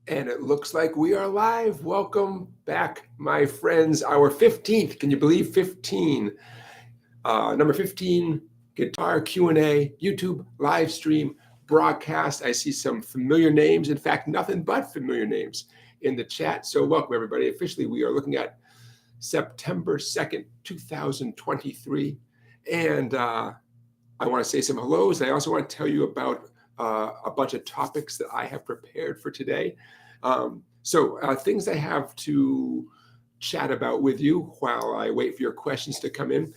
And it looks like we are live. Welcome back, my friends. Our 15th, can you believe 15? Number 15, guitar Q&A, YouTube live stream broadcast. I see some familiar names. In fact, nothing but familiar names in the chat. So welcome, everybody. Officially, we are looking at September 2nd, 2023. And I want to say some hellos. I also want to tell you about a bunch of topics that I have prepared for today. Things I have to chat about with you while I wait for your questions to come in.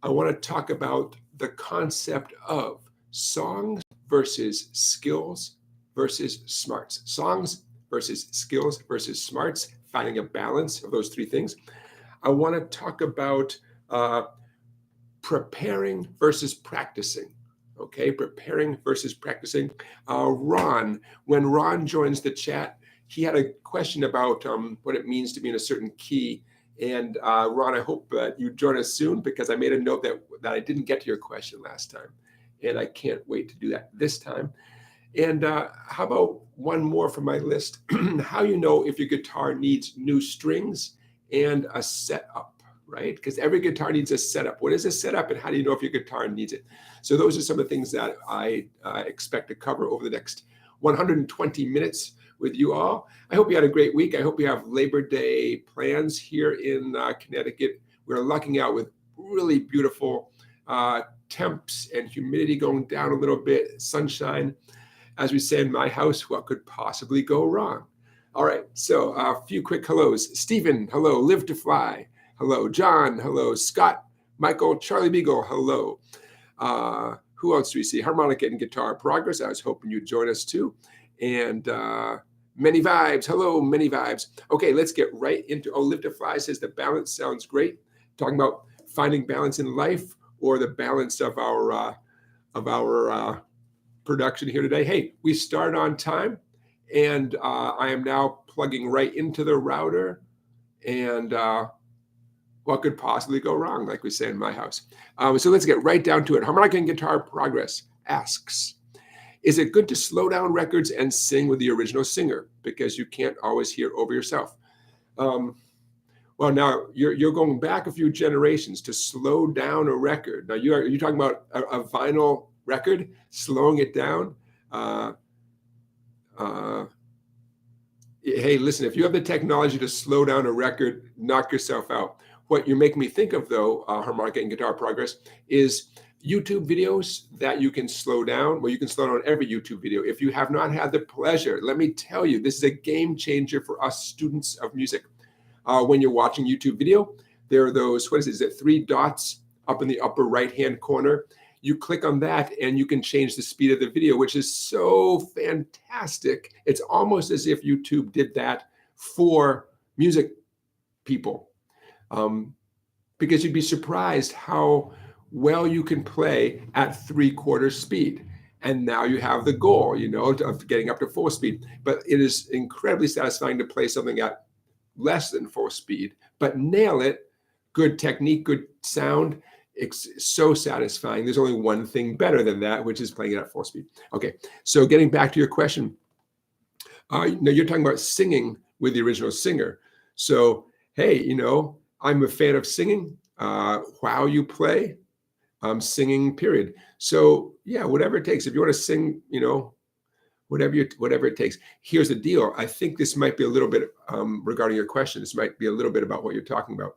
I want to talk about the concept of songs versus skills versus smarts. Songs versus skills versus smarts, finding a balance of those three things. I want to talk about preparing versus practicing. Okay, preparing versus practicing. Ron, when Ron joins the chat, he had a question about what it means to be in a certain key. And Ron, I hope that you join us soon, because I made a note that I didn't get to your question last time. And I can't wait to do that this time. And how about one more from my list? How you know if your guitar needs new strings and a setup, right? Because every guitar needs a setup. What is a setup, and how do you know if your guitar needs it? So those are some of the things that I expect to cover over the next 120 minutes with you all. I hope you had a great week. I hope you have Labor Day plans here in Connecticut. We're lucking out with really beautiful temps and humidity going down a little bit, sunshine. As we say in my house, what could possibly go wrong? All right, so a few quick hellos. Stephen, hello. Live to Fly, hello. John, hello. Scott, Michael, Charlie Beagle, hello. Who else do we see? Harmonica and Guitar Progress. I was hoping you'd join us too. And Many Vibes, hello, Many Vibes. Okay, let's get right into, Live to Fly says the balance sounds great. Talking about finding balance in life, or the balance of our production here today. Hey, we start on time, and I am now plugging right into the router, and what could possibly go wrong, like we say in my house. So let's get right down to it. Harmonica and Guitar Progress asks, is it good to slow down records and sing with the original singer, because you can't always hear over yourself? Well, now you're going back a few generations to slow down a record. Now you're talking about a vinyl record, slowing it down. Hey, listen, if you have the technology to slow down a record, knock yourself out. What you're making me think of, though, Harmonica and Guitar Progress, is YouTube videos that you can slow down. Well, you can slow down every YouTube video. If you have not had the pleasure, let me tell you, this is a game changer for us students of music. When you're watching YouTube video, there are those, what is it, 3 dots up in the upper right-hand corner. You click on that and you can change the speed of the video, which is so fantastic. It's almost as if YouTube did that for music people. Because you'd be surprised how well you can play at 3/4 speed. And now you have the goal, of getting up to full speed. But it is incredibly satisfying to play something at less than full speed, but nail it. Good technique, good sound. It's so satisfying. There's only one thing better than that, which is playing it at full speed. Okay, so getting back to your question. Now you're talking about singing with the original singer. So, hey, I'm a fan of singing. While you play, singing, period. So yeah, whatever it takes. If you want to sing, whatever it takes. Here's the deal. I think this might be a little bit regarding your question. This might be a little bit about what you're talking about.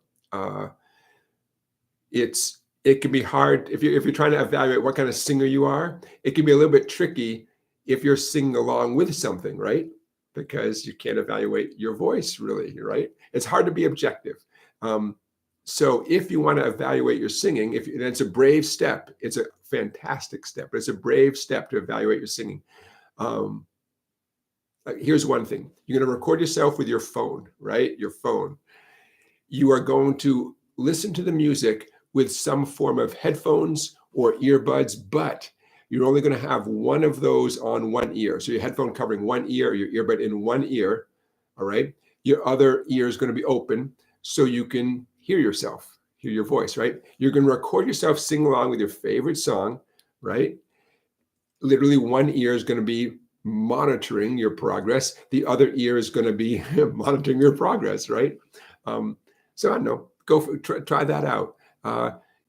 It can be hard if you're trying to evaluate what kind of singer you are. It can be a little bit tricky if you're singing along with something, right? Because you can't evaluate your voice, really, right? It's hard to be objective. So if you want to evaluate your singing, it's a brave step. It's a fantastic step, but it's a brave step to evaluate your singing. Here's one thing. You're going to record yourself with your phone, right? Your phone. You are going to listen to the music with some form of headphones or earbuds, but you're only going to have one of those on one ear. So your headphone covering one ear, your earbud in one ear, all right? Your other ear is going to be open so you can hear yourself, hear your voice, right? You're going to record yourself sing along with your favorite song, right? Literally one ear is going to be monitoring your progress. The other ear is going to be monitoring your progress, right? So I don't know, try that out.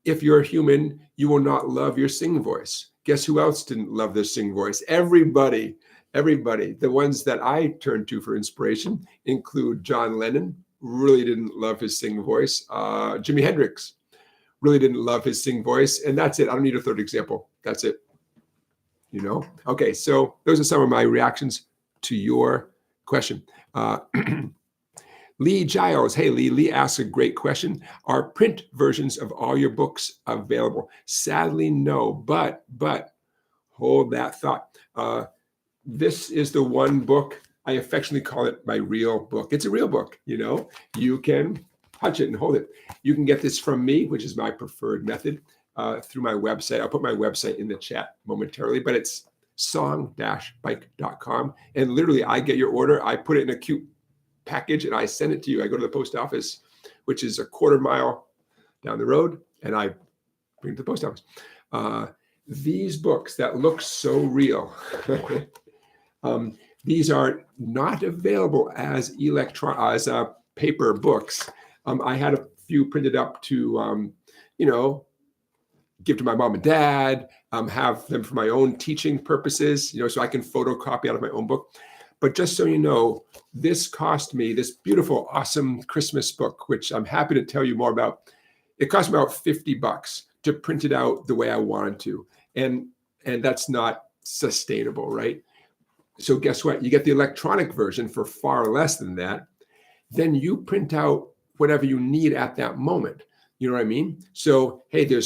If you're human, you will not love your sing voice. Guess who else didn't love their sing voice? Everybody. The ones that I turn to for inspiration include John Lennon, really didn't love his sing voice. Jimi Hendrix really didn't love his sing voice. And that's it. I don't need a third example. That's it. Okay, so those are some of my reactions to your question. Lee Giles, hey Lee asks a great question. Are print versions of all your books available? Sadly, no, but hold that thought. This is the one book, I affectionately call it my real book. It's a real book, you can touch it and hold it. You can get this from me, which is my preferred method, through my website. I'll put my website in the chat momentarily, but it's song-bike.com. And literally I get your order, I put it in a cute package and I send it to you. I go to the post office, which is a quarter mile down the road, and I bring it to the post office. These books that look so real, these are not available as paper books. I had a few printed up to, give to my mom and dad, have them for my own teaching purposes, so I can photocopy out of my own book. But just so you know, this cost me, this beautiful, awesome Christmas book, which I'm happy to tell you more about. It cost me about $50 to print it out the way I wanted to. And that's not sustainable, right? So guess what? You get the electronic version for far less than that. Then you print out whatever you need at that moment. You know what I mean? So, hey, to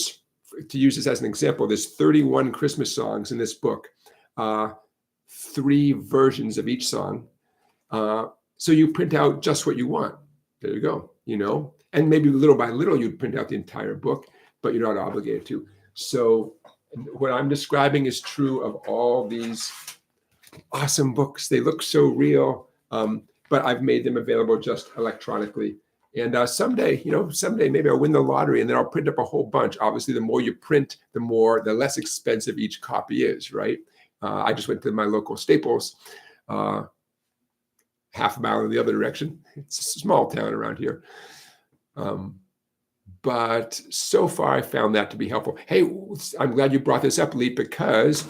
use this as an example, there's 31 Christmas songs in this book, 3 versions of each song. So you print out just what you want. There you go, and maybe little by little you'd print out the entire book, but you're not obligated to. So what I'm describing is true of all these awesome books. They look so real, but I've made them available just electronically. And someday maybe I'll win the lottery and then I'll print up a whole bunch. Obviously, the more you print, the less expensive each copy is, right? I just went to my local Staples, half a mile in the other direction. It's a small town around here. But so far, I found that to be helpful. Hey, I'm glad you brought this up, Lee, because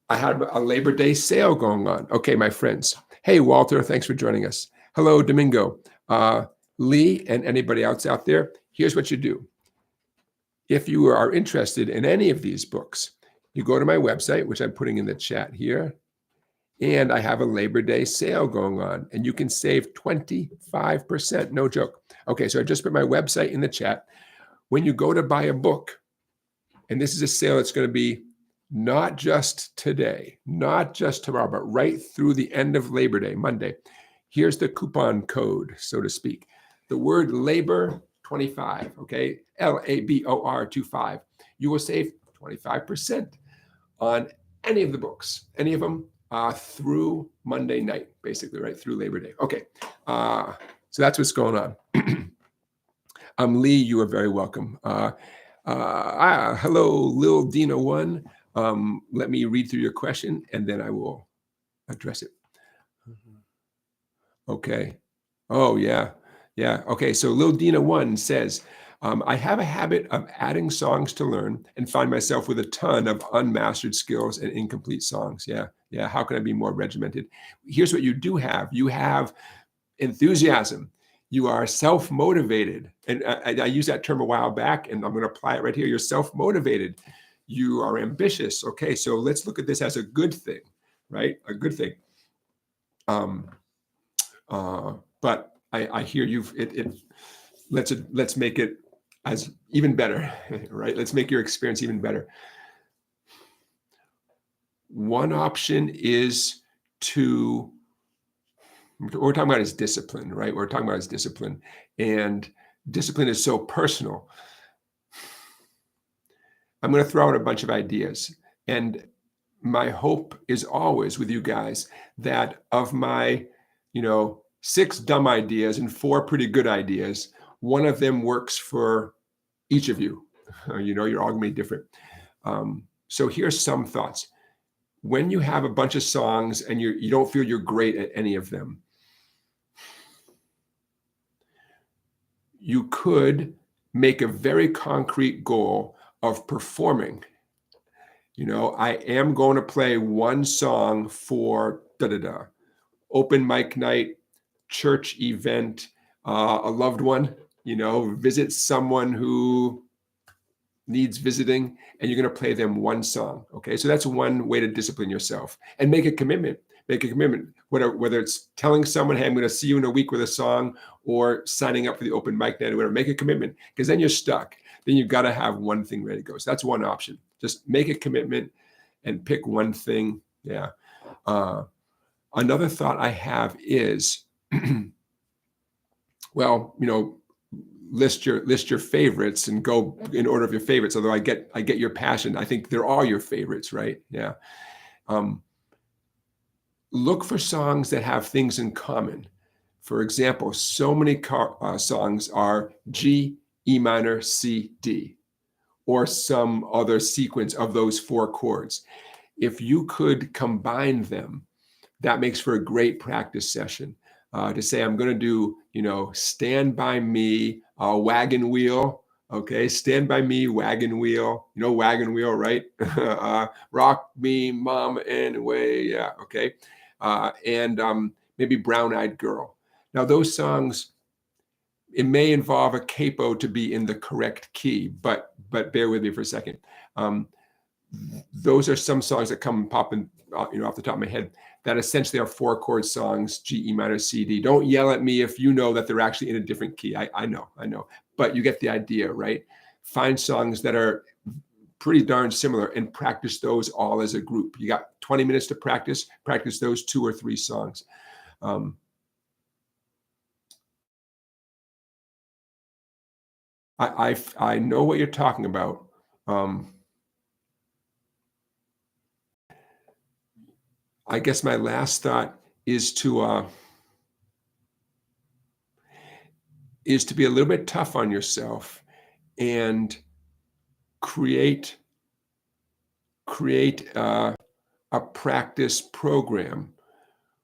I had a Labor Day sale going on. Okay, my friends. Hey, Walter, thanks for joining us. Hello, Domingo. Lee and anybody else out there, here's what you do. If you are interested in any of these books, you go to my website, which I'm putting in the chat here, and I have a Labor Day sale going on, and you can save 25%, no joke. Okay, so I just put my website in the chat. When you go to buy a book, and this is a sale that's going to be not just today, not just tomorrow, but right through the end of Labor Day, Monday. Here's the coupon code, so to speak. The word labor 25, okay? LABOR 25. You will save 25% on any of the books, any of them through Monday night, basically, right through Labor Day. Okay, so that's what's going on. Lee, you are very welcome. Hello, Lil Dina 1. Let me read through your question and then I will address it. Okay. Oh, yeah. Yeah. Okay. So Lil Dina 1 says, I have a habit of adding songs to learn and find myself with a ton of unmastered skills and incomplete songs. Yeah. Yeah. How can I be more regimented? Here's what you do have. You have enthusiasm. You are self-motivated. And I used that term a while back, and I'm going to apply it right here. You're self-motivated. You are ambitious. Okay. So let's look at this as a good thing, right? A good thing. But I hear you've let's make it as even better, right? Let's make your experience even better. One option is what we're talking about is discipline, right? We're talking about is discipline, and discipline is so personal. I'm going to throw out a bunch of ideas, and my hope is always with you guys that of my, 6 dumb ideas and 4 pretty good ideas, one of them works for each of you. You're all going to be different. So here's some thoughts. when you have a bunch of songs and you don't feel you're great at any of them, you could make a very concrete goal of performing. You know, I am going to play one song for da-da-da, open mic night, church event, a loved one, you know, visit someone who needs visiting, and you're going to play them one song. Okay, so that's one way to discipline yourself and make a commitment. Make a commitment, whether it's telling someone, hey, I'm going to see you in a week with a song, or signing up for the open mic night or whatever. Make a commitment, because then you're stuck. Then you've got to have one thing ready to go. So that's one option. Just make a commitment and pick one thing. Yeah. Another thought I have is, well, you know, list your favorites and go in order of your favorites. Although I get your passion. I think they're all your favorites, right? Yeah. Look for songs that have things in common. For example, so many songs are G, E minor, C, D, or some other sequence of those 4 chords. If you could combine them, that makes for a great practice session. To say, I'm going to do, you know, Stand By Me, Wagon Wheel. Okay, Stand By Me, Wagon Wheel. You know, Wagon Wheel, right? Rock Me, Mom, Anyway. Yeah, okay. And maybe Brown Eyed Girl. Now, those songs, it may involve a capo to be in the correct key, but bear with me for a second. Those are some songs that come popping, you know, off the top of my head, that essentially are 4 chord songs, G, E minor, C, D. Don't yell at me if you know that they're actually in a different key. I know, but you get the idea, right? Find songs that are pretty darn similar and practice those all as a group. You got 20 minutes to practice those 2 or 3 songs. I know what you're talking about. I guess my last thought is to be a little bit tough on yourself and create a practice program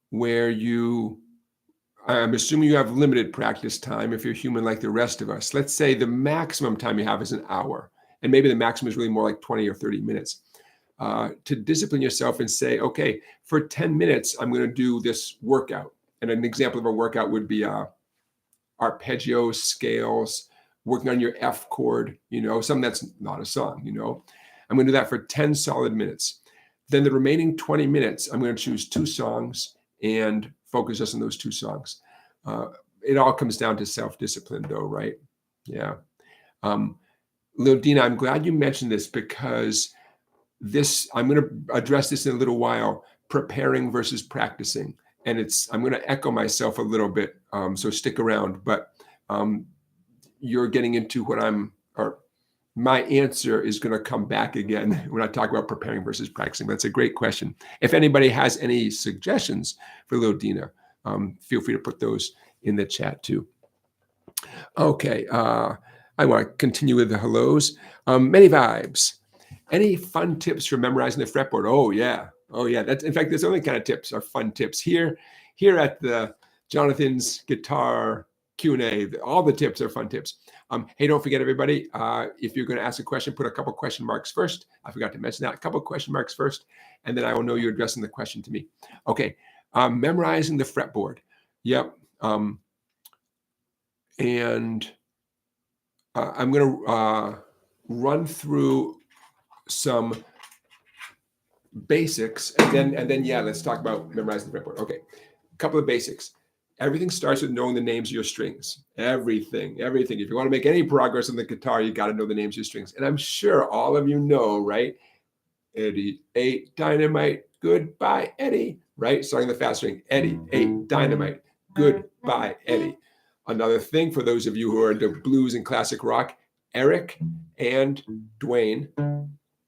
where I'm assuming you have limited practice time if you're human like the rest of us. Let's say the maximum time you have is an hour, and maybe the maximum is really more like 20 or 30 minutes. To discipline yourself and say, okay, for 10 minutes, I'm going to do this workout. And an example of a workout would be arpeggios, scales, working on your F chord, you know, something that's not a song, you know. I'm going to do that for 10 solid minutes. Then the remaining 20 minutes, I'm going to choose 2 songs and focus just on those 2 songs. It all comes down to self-discipline though, right? Yeah. Lil-Dina, I'm glad you mentioned this, because I'm going to address this in a little while, preparing versus practicing. And I'm going to echo myself a little bit, so stick around. But you're getting into my answer is going to come back again when I talk about preparing versus practicing. That's a great question. If anybody has any suggestions for Lil-Dina, feel free to put those in the chat too. Okay, I want to continue with the hellos. Many vibes. Any fun tips for memorizing the fretboard? Oh yeah. That's, in fact, there's only kind of tips are fun tips here at the Jonathan's Guitar Q&A. All the tips are fun tips. Hey, don't forget, everybody, if you're going to ask a question, put a couple question marks first. I forgot to mention that. A couple question marks first, and then I will know you're addressing the question to me. Okay, memorizing the fretboard. Yep. And I'm going to run through some basics, and then yeah, let's talk about memorizing the fretboard. Okay, a couple of basics. Everything starts with knowing the names of your strings. Everything. If you want to make any progress on the guitar, you got to know the names of your strings. And I'm sure all of you know, right? Eddie, 8, dynamite, goodbye, Eddie. Right? Starting the fast string. Eddie, 8, dynamite, goodbye, Eddie. Another thing for those of you who are into blues and classic rock, Eric and Dwayne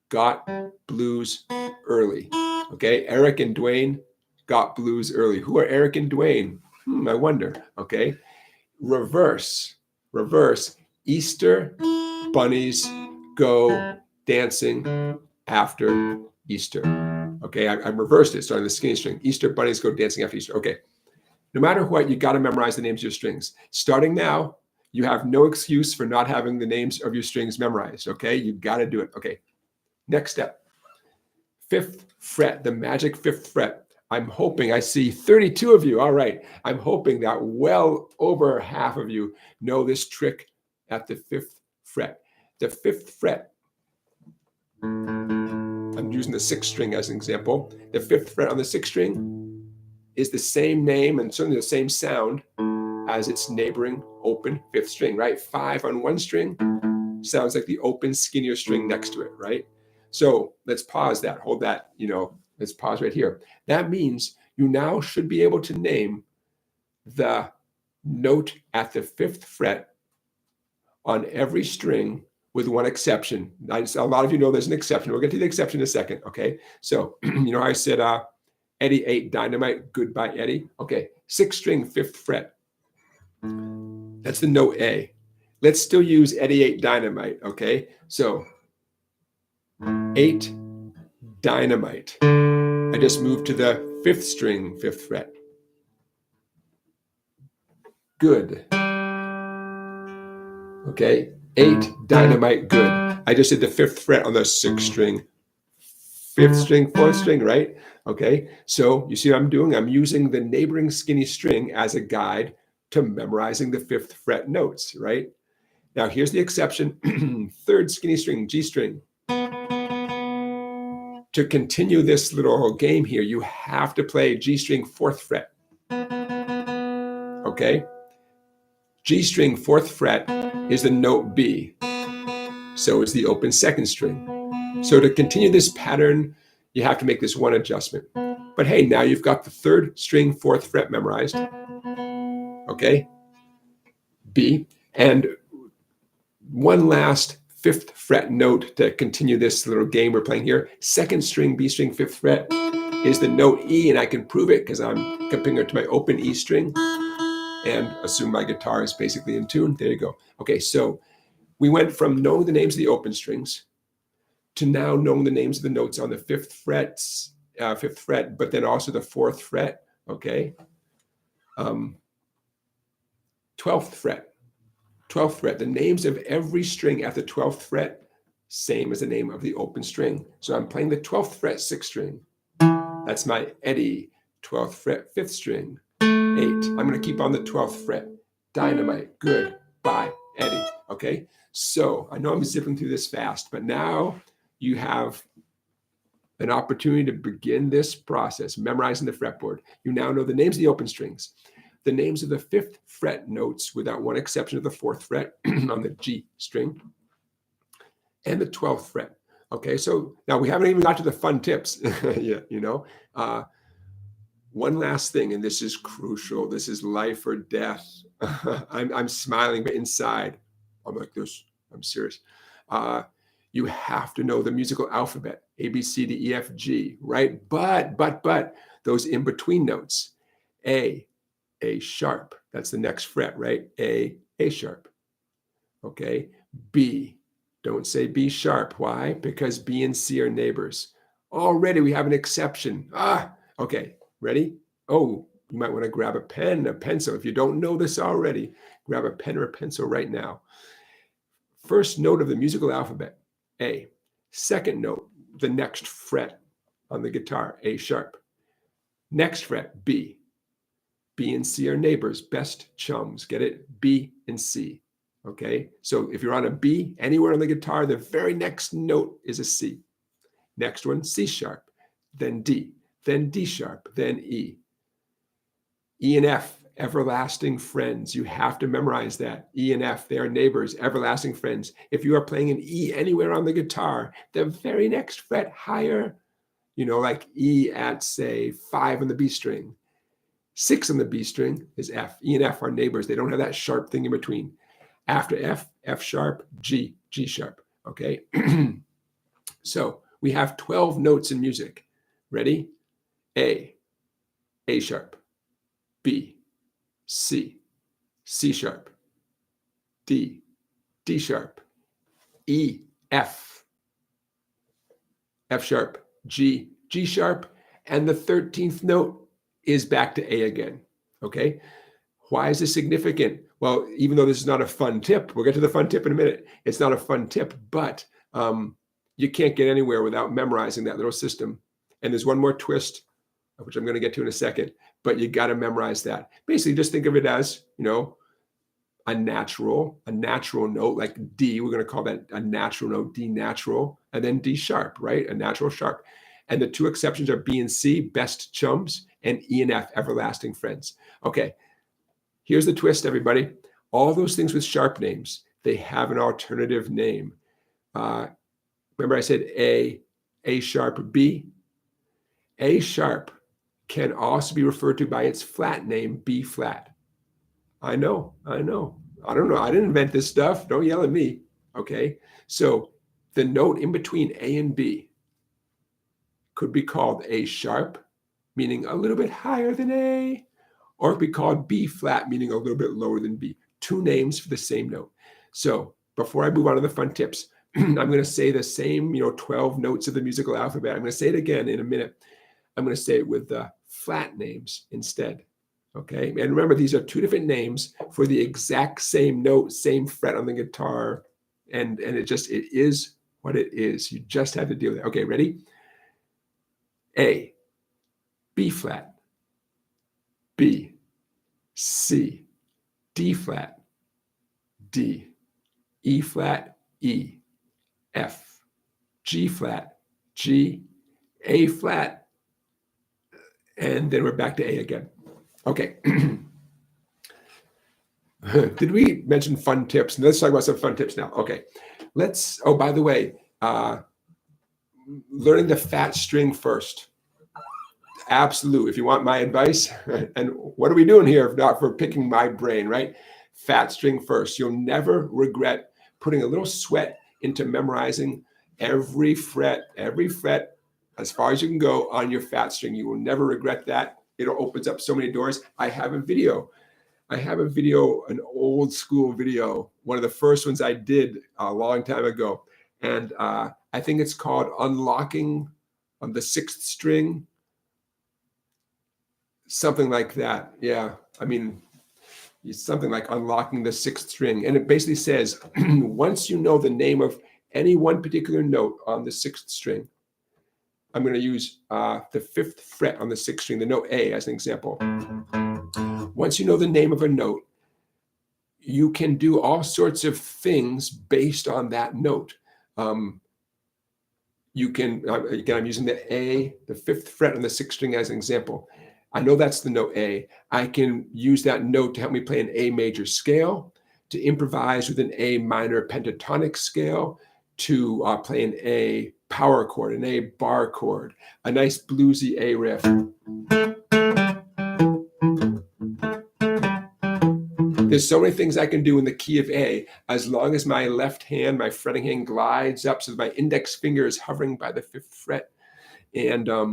got blues early. Okay, Eric and Dwayne got blues early. Who are Eric and Dwayne? I wonder. Okay, reverse. Easter bunnies go dancing after Easter. Okay, I reversed it, starting on the skinny string. Easter bunnies go dancing after Easter. Okay, no matter what, you got to memorize the names of your strings. Starting now, you have no excuse for not having the names of your strings memorized. Okay, you got to do it. Okay, next step. 5th fret, the magic 5th fret. I'm hoping I see 32 of you. All right. I'm hoping that well over half of you know this trick at the 5th fret. The 5th fret, I'm using the 6th string as an example. The 5th fret on the 6th string is the same name and certainly the same sound as its neighboring open 5th string, right? 5 on one string sounds like the open, skinnier string next to it, right? So let's pause that, hold that, let's pause right here. That means you now should be able to name the note at the 5th fret on every string with one exception. A lot of you know there's an exception. We'll get to the exception in a second, okay? So, how I said, Eddie ate dynamite, goodbye, Eddie. Okay, 6th string, 5th fret. That's the note A. Let's still use Eddie ate dynamite, okay? So, ate dynamite. I just moved to the 5th string, 5th fret. Good. Okay, ate dynamite, good. I just did the 5th fret on the 6th string, 5th string, 4th string, right? Okay, so you see what I'm doing? I'm using the neighboring skinny string as a guide to memorizing the 5th fret notes, right? Now here's the exception, 3rd skinny string, G string. To continue this little game here, you have to play G string 4th fret. Okay? G string 4th fret is the note B. So is the open 2nd string. So to continue this pattern, you have to make this one adjustment. But hey, now you've got the 3rd string 4th fret memorized. Okay? B. And one last 5th fret note to continue this little game we're playing here. 2nd string, B string, 5th fret is the note E, and I can prove it because I'm comparing it to my open E string and assume my guitar is basically in tune. There you go. Okay, so we went from knowing the names of the open strings to now knowing the names of the notes on the 5th fret, but then also the 4th fret, okay? 12th fret. 12th fret, the names of every string at the 12th fret, same as the name of the open string. So I'm playing the 12th fret 6th string. That's my Eddie, 12th fret 5th string, 8. I'm going to keep on the 12th fret. Dynamite, good, bye, Eddie. Okay, so I know I'm zipping through this fast, but now you have an opportunity to begin this process, memorizing the fretboard. You now know the names of the open strings, the names of the 5th fret notes, without one exception of the 4th fret on the G string, and the 12th fret. Okay, so now we haven't even got to the fun tips. Yeah, one last thing, and this is crucial. This is life or death. I'm smiling, but inside, I'm like this. I'm serious. You have to know the musical alphabet, A, B, C, D, E, F, G, right? But those in between notes, A sharp, that's the next fret, right? A sharp, okay? B, don't say B sharp. Why? Because B and C are neighbors. Already we have an exception. Okay, ready? Oh, you might want to grab a pen, a pencil. If you don't know this already, grab a pen or a pencil right now. First note of the musical alphabet, A. Second note, the next fret on the guitar, A sharp. Next fret, B. B and C are neighbors, best chums. Get it? B and C. Okay? So if you're on a B, anywhere on the guitar, the very next note is a C. Next one, C sharp, then D sharp, then E. E and F, everlasting friends. You have to memorize that. E and F, they are neighbors, everlasting friends. If you are playing an E anywhere on the guitar, the very next fret higher, like E at, say, 5 on the B string, 6 on the B string is F. E and F are neighbors. They don't have that sharp thing in between. After F, F sharp, G sharp, okay? So we have 12 notes in music. Ready? A sharp, B, C sharp, D sharp, E, F sharp, G G sharp, and the 13th note is back to A again, okay? Why is this significant? Well, even though this is not a fun tip, we'll get to the fun tip in a minute. It's not a fun tip, but you can't get anywhere without memorizing that little system. And there's one more twist, which I'm going to get to in a second, but you got to memorize that. Basically, just think of it as, you know, a natural note like D. We're going to call that a natural note, D natural, and then D sharp, right? A natural sharp. And the two exceptions are B and C, best chums, and E and F, everlasting friends. Okay, here's the twist, everybody. All those things with sharp names, they have an alternative name. Remember I said A sharp, B? A sharp can also be referred to by its flat name, B flat. I know. I don't know. I didn't invent this stuff. Don't yell at me. Okay. So the note in between A and B could be called A sharp, meaning a little bit higher than A, or it could be called B flat, meaning a little bit lower than B. Two names for the same note. So before I move on to the fun tips, I'm going to say the same, 12 notes of the musical alphabet. I'm going to say it again in a minute. I'm going to say it with the flat names instead. Okay. And remember, these are two different names for the exact same note, same fret on the guitar. And it is what it is. You just have to deal with it. Okay. Ready? A, B flat, B, C, D flat, D, E flat, E, F, G flat, G, A flat, and then we're back to A again. Okay. Did we mention fun tips? Let's talk about some fun tips now. Okay. Oh, by the way, learning the fat string first. Absolute. If you want my advice, and what are we doing here if not for picking my brain, right? Fat string first. You'll never regret putting a little sweat into memorizing every fret as far as you can go on your fat string. You will never regret that. It opens up so many doors. I have a video, an old school video, one of the first ones I did a long time ago. And I think it's called Unlocking on the Sixth String. Something like that. Yeah. I mean, it's something like Unlocking the Sixth String. And it basically says, once you know the name of any one particular note on the sixth string, I'm going to use the fifth fret on the sixth string, the note A as an example. Once you know the name of a note, you can do all sorts of things based on that note. You can, again, I'm using the fifth fret on the sixth string as an example. I know that's the note A. I can use that note to help me play an A major scale, to improvise with an A minor pentatonic scale, to play an A power chord, an A bar chord, a nice bluesy A riff. There's so many things I can do in the key of A, as long as my left hand, my fretting hand glides up so that my index finger is hovering by the fifth fret. And I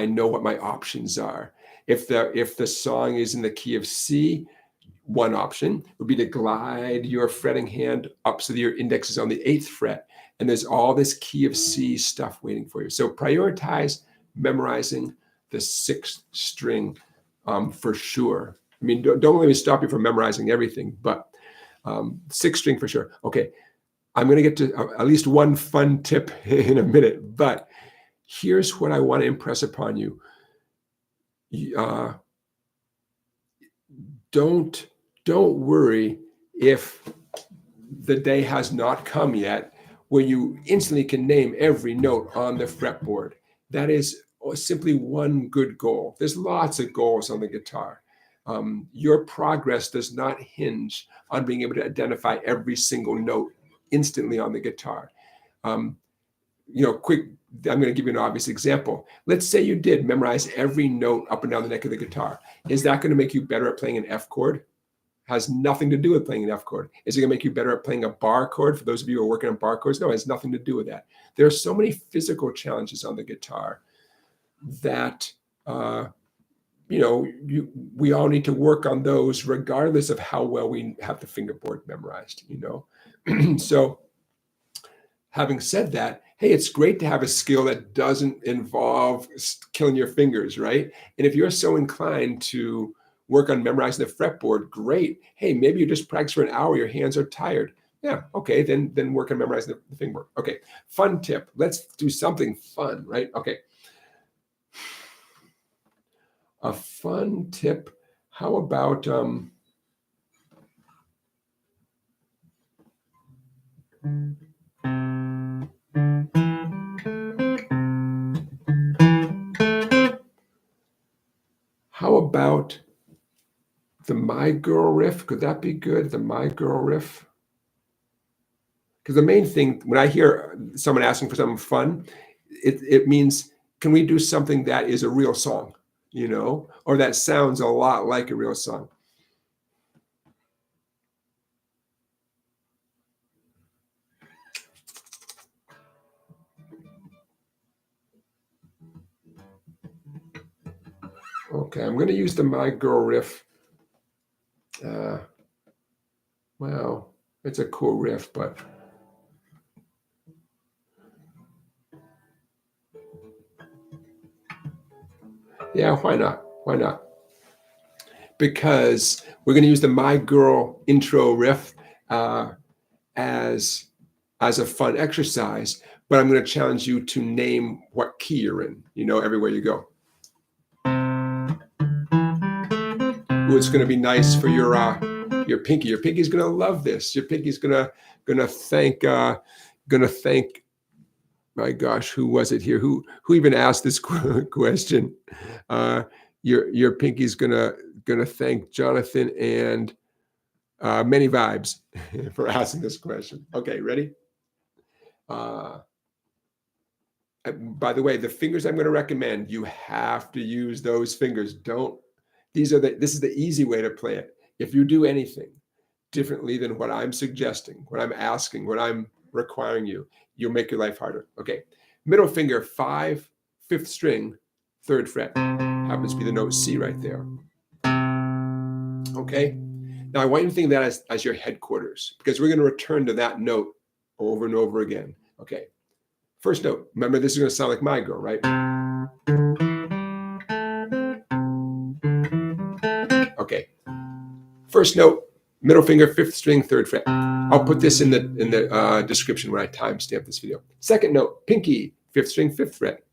know what my options are. If the song is in the key of C, one option would be to glide your fretting hand up so that your index is on the 8th fret. And there's all this key of C stuff waiting for you. So prioritize memorizing the sixth string for sure. I mean, don't let me stop you from memorizing everything, but sixth string for sure. Okay, I'm going to get to at least one fun tip in a minute, but here's what I want to impress upon you. Don't worry if the day has not come yet where you instantly can name every note on the fretboard. That is simply one good goal. There's lots of goals on the guitar. Your progress does not hinge on being able to identify every single note instantly on the guitar. Quick, I'm going to give you an obvious example. Let's say you did memorize every note up and down the neck of the guitar. Is that going to make you better at playing an F chord? Has nothing to do with playing an F chord. Is it going to make you better at playing a bar chord? For those of you who are working on bar chords, no, it has nothing to do with that. There are so many physical challenges on the guitar that we all need to work on those regardless of how well we have the fingerboard memorized. So Having said that, hey, it's great to have a skill that doesn't involve killing your fingers, right? And if you're so inclined to work on memorizing the fretboard, great. Hey, maybe you just practice for an hour, your hands are tired. Yeah, okay, then work on memorizing the fingerboard. Okay, fun tip. Let's do something fun, right? Okay. A fun tip. How about the My Girl riff? Could that be good? The My Girl riff? Because the main thing, when I hear someone asking for something fun, it means, can we do something that is a real song, you know, or that sounds a lot like a real song? Okay, I'm going to use the My Girl riff. Wow, it's a cool riff, but yeah, why not? Why not? Because we're going to use the My Girl intro riff as a fun exercise, but I'm going to challenge you to name what key you're in, you know, everywhere you go. Ooh, it's going to be nice for your pinky. Your pinky's going to love this. Your pinky's going to thank my gosh, who was it here? Who even asked this question? Your pinky's gonna thank Jonathan and Many Vibes for asking this question. Okay, ready? By the way, the fingers I'm going to recommend, you have to use those fingers. This is the easy way to play it. If you do anything differently than what I'm suggesting, what I'm asking, what I'm requiring you, you'll make your life harder. Okay. Middle finger, 5, 5th string, 3rd fret. Happens to be the note C right there. Okay. Now I want you to think of that as your headquarters, because we're going to return to that note over and over again. Okay. First note. Remember, this is going to sound like My Girl, right? Okay. First note, middle finger, 5th string, 3rd fret. I'll put this in the description when I timestamp this video. Second note, pinky, 5th string, 5th fret.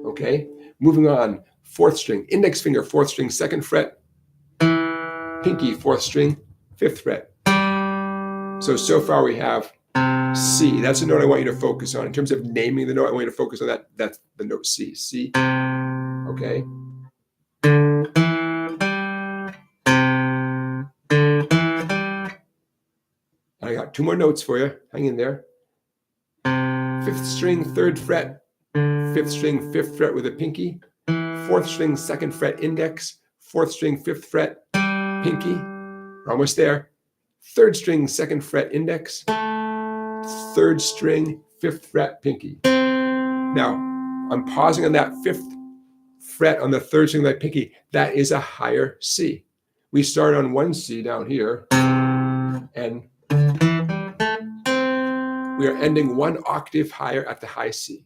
Okay, moving on, 4th string, index finger, 4th string, 2nd fret. Pinky, 4th string, 5th fret. So far we have C. That's the note I want you to focus on. In terms of naming the note, I want you to focus on that. That's the note C. C. Okay. I got 2 more notes for you. Hang in there. 5th string, 3rd fret. 5th string, 5th fret with a pinky. 4th string, 2nd fret index. 4th string, 5th fret pinky. We're almost there. 3rd string, 2nd fret index. 3rd string, 5th fret pinky. Now, I'm pausing on that 5th fret on the 3rd string of that pinky. That is a higher C. We start on 1 C down here, and we are ending 1 octave higher at the high C.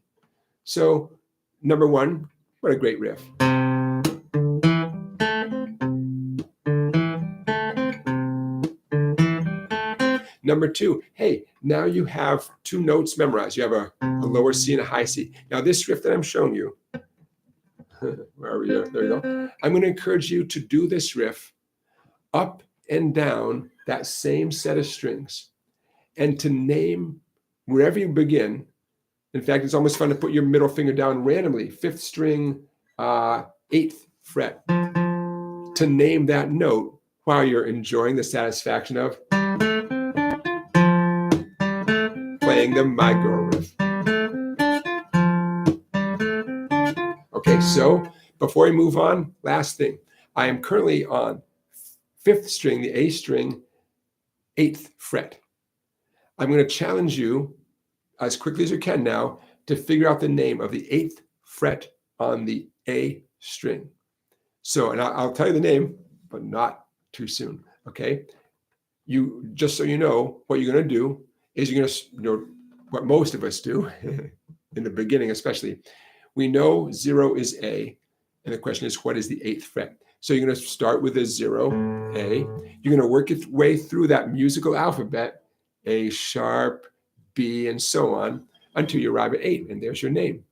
So, number 1, what a great riff. Number 2, hey, now you have 2 notes memorized. You have a lower C and a high C. Now this riff that I'm showing you, where are we? There you go. I'm going to encourage you to do this riff up and down that same set of strings, and to name wherever you begin. In fact, it's almost fun to put your middle finger down randomly, 5th string, 8th fret, to name that note while you're enjoying the satisfaction of playing the My Girl riff. Okay, so before we move on, last thing. I am currently on 5th string, the A string, 8th fret. I'm going to challenge you as quickly as you can now to figure out the name of the 8th fret on the A string. So, and I'll tell you the name, but not too soon, okay? Just so you know, what you're going to do is you're going to, what most of us do in the beginning, especially, we know 0 is A, and the question is, what is the 8th fret? So you're going to start with a 0, A. You're going to work your way through that musical alphabet, A sharp, B, and so on, until you arrive at 8, and there's your name.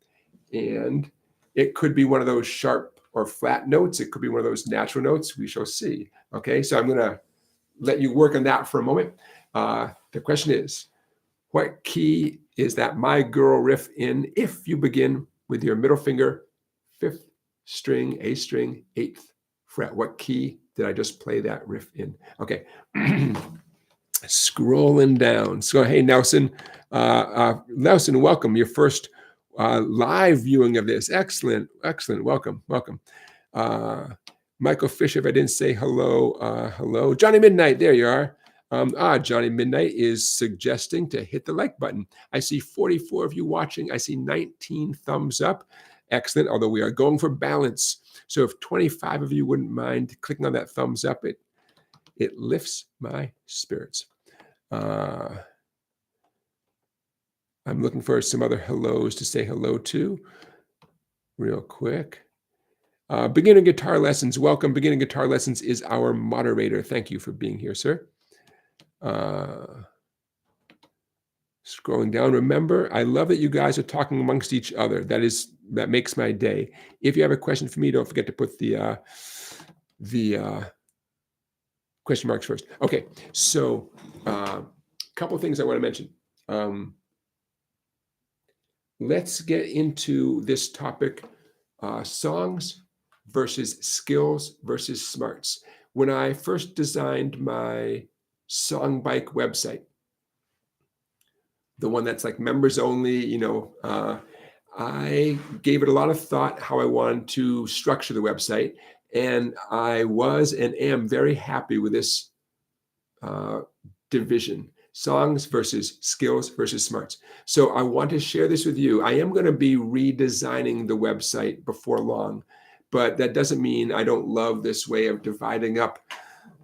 And it could be one of those sharp or flat notes. It could be one of those natural notes. We shall see. Okay, so I'm going to let you work on that for a moment. The question is, what key is that My Girl riff in if you begin with your middle finger, 5th string, A string, 8th fret? What key did I just play that riff in? Okay. Scrolling down. So, hey, Nelson. Nelson, welcome. Your first live viewing of this. Excellent. Excellent. Welcome. Welcome. Michael Fisher, if I didn't say hello, hello. Johnny Midnight, there you are. Johnny Midnight is suggesting to hit the like button. I see 44 of you watching. I see 19 thumbs up. Excellent, although we are going for balance. So if 25 of you wouldn't mind clicking on that thumbs up, it lifts my spirits. I'm looking for some other hellos to say hello to real quick. Beginner Guitar Lessons, welcome. Beginner Guitar Lessons is our moderator. Thank you for being here, sir. Scrolling down, remember, I love that you guys are talking amongst each other. That makes my day. If you have a question for me, don't forget to put the question marks first. Okay, so a couple of things I want to mention. Let's get into this topic, songs versus skills versus smarts. When I first designed my Song Bike website, the one that's like members only, I gave it a lot of thought how I wanted to structure the website. And I was and am very happy with this division, songs versus skills versus smarts. So I want to share this with you. I am going to be redesigning the website before long, but that doesn't mean I don't love this way of dividing up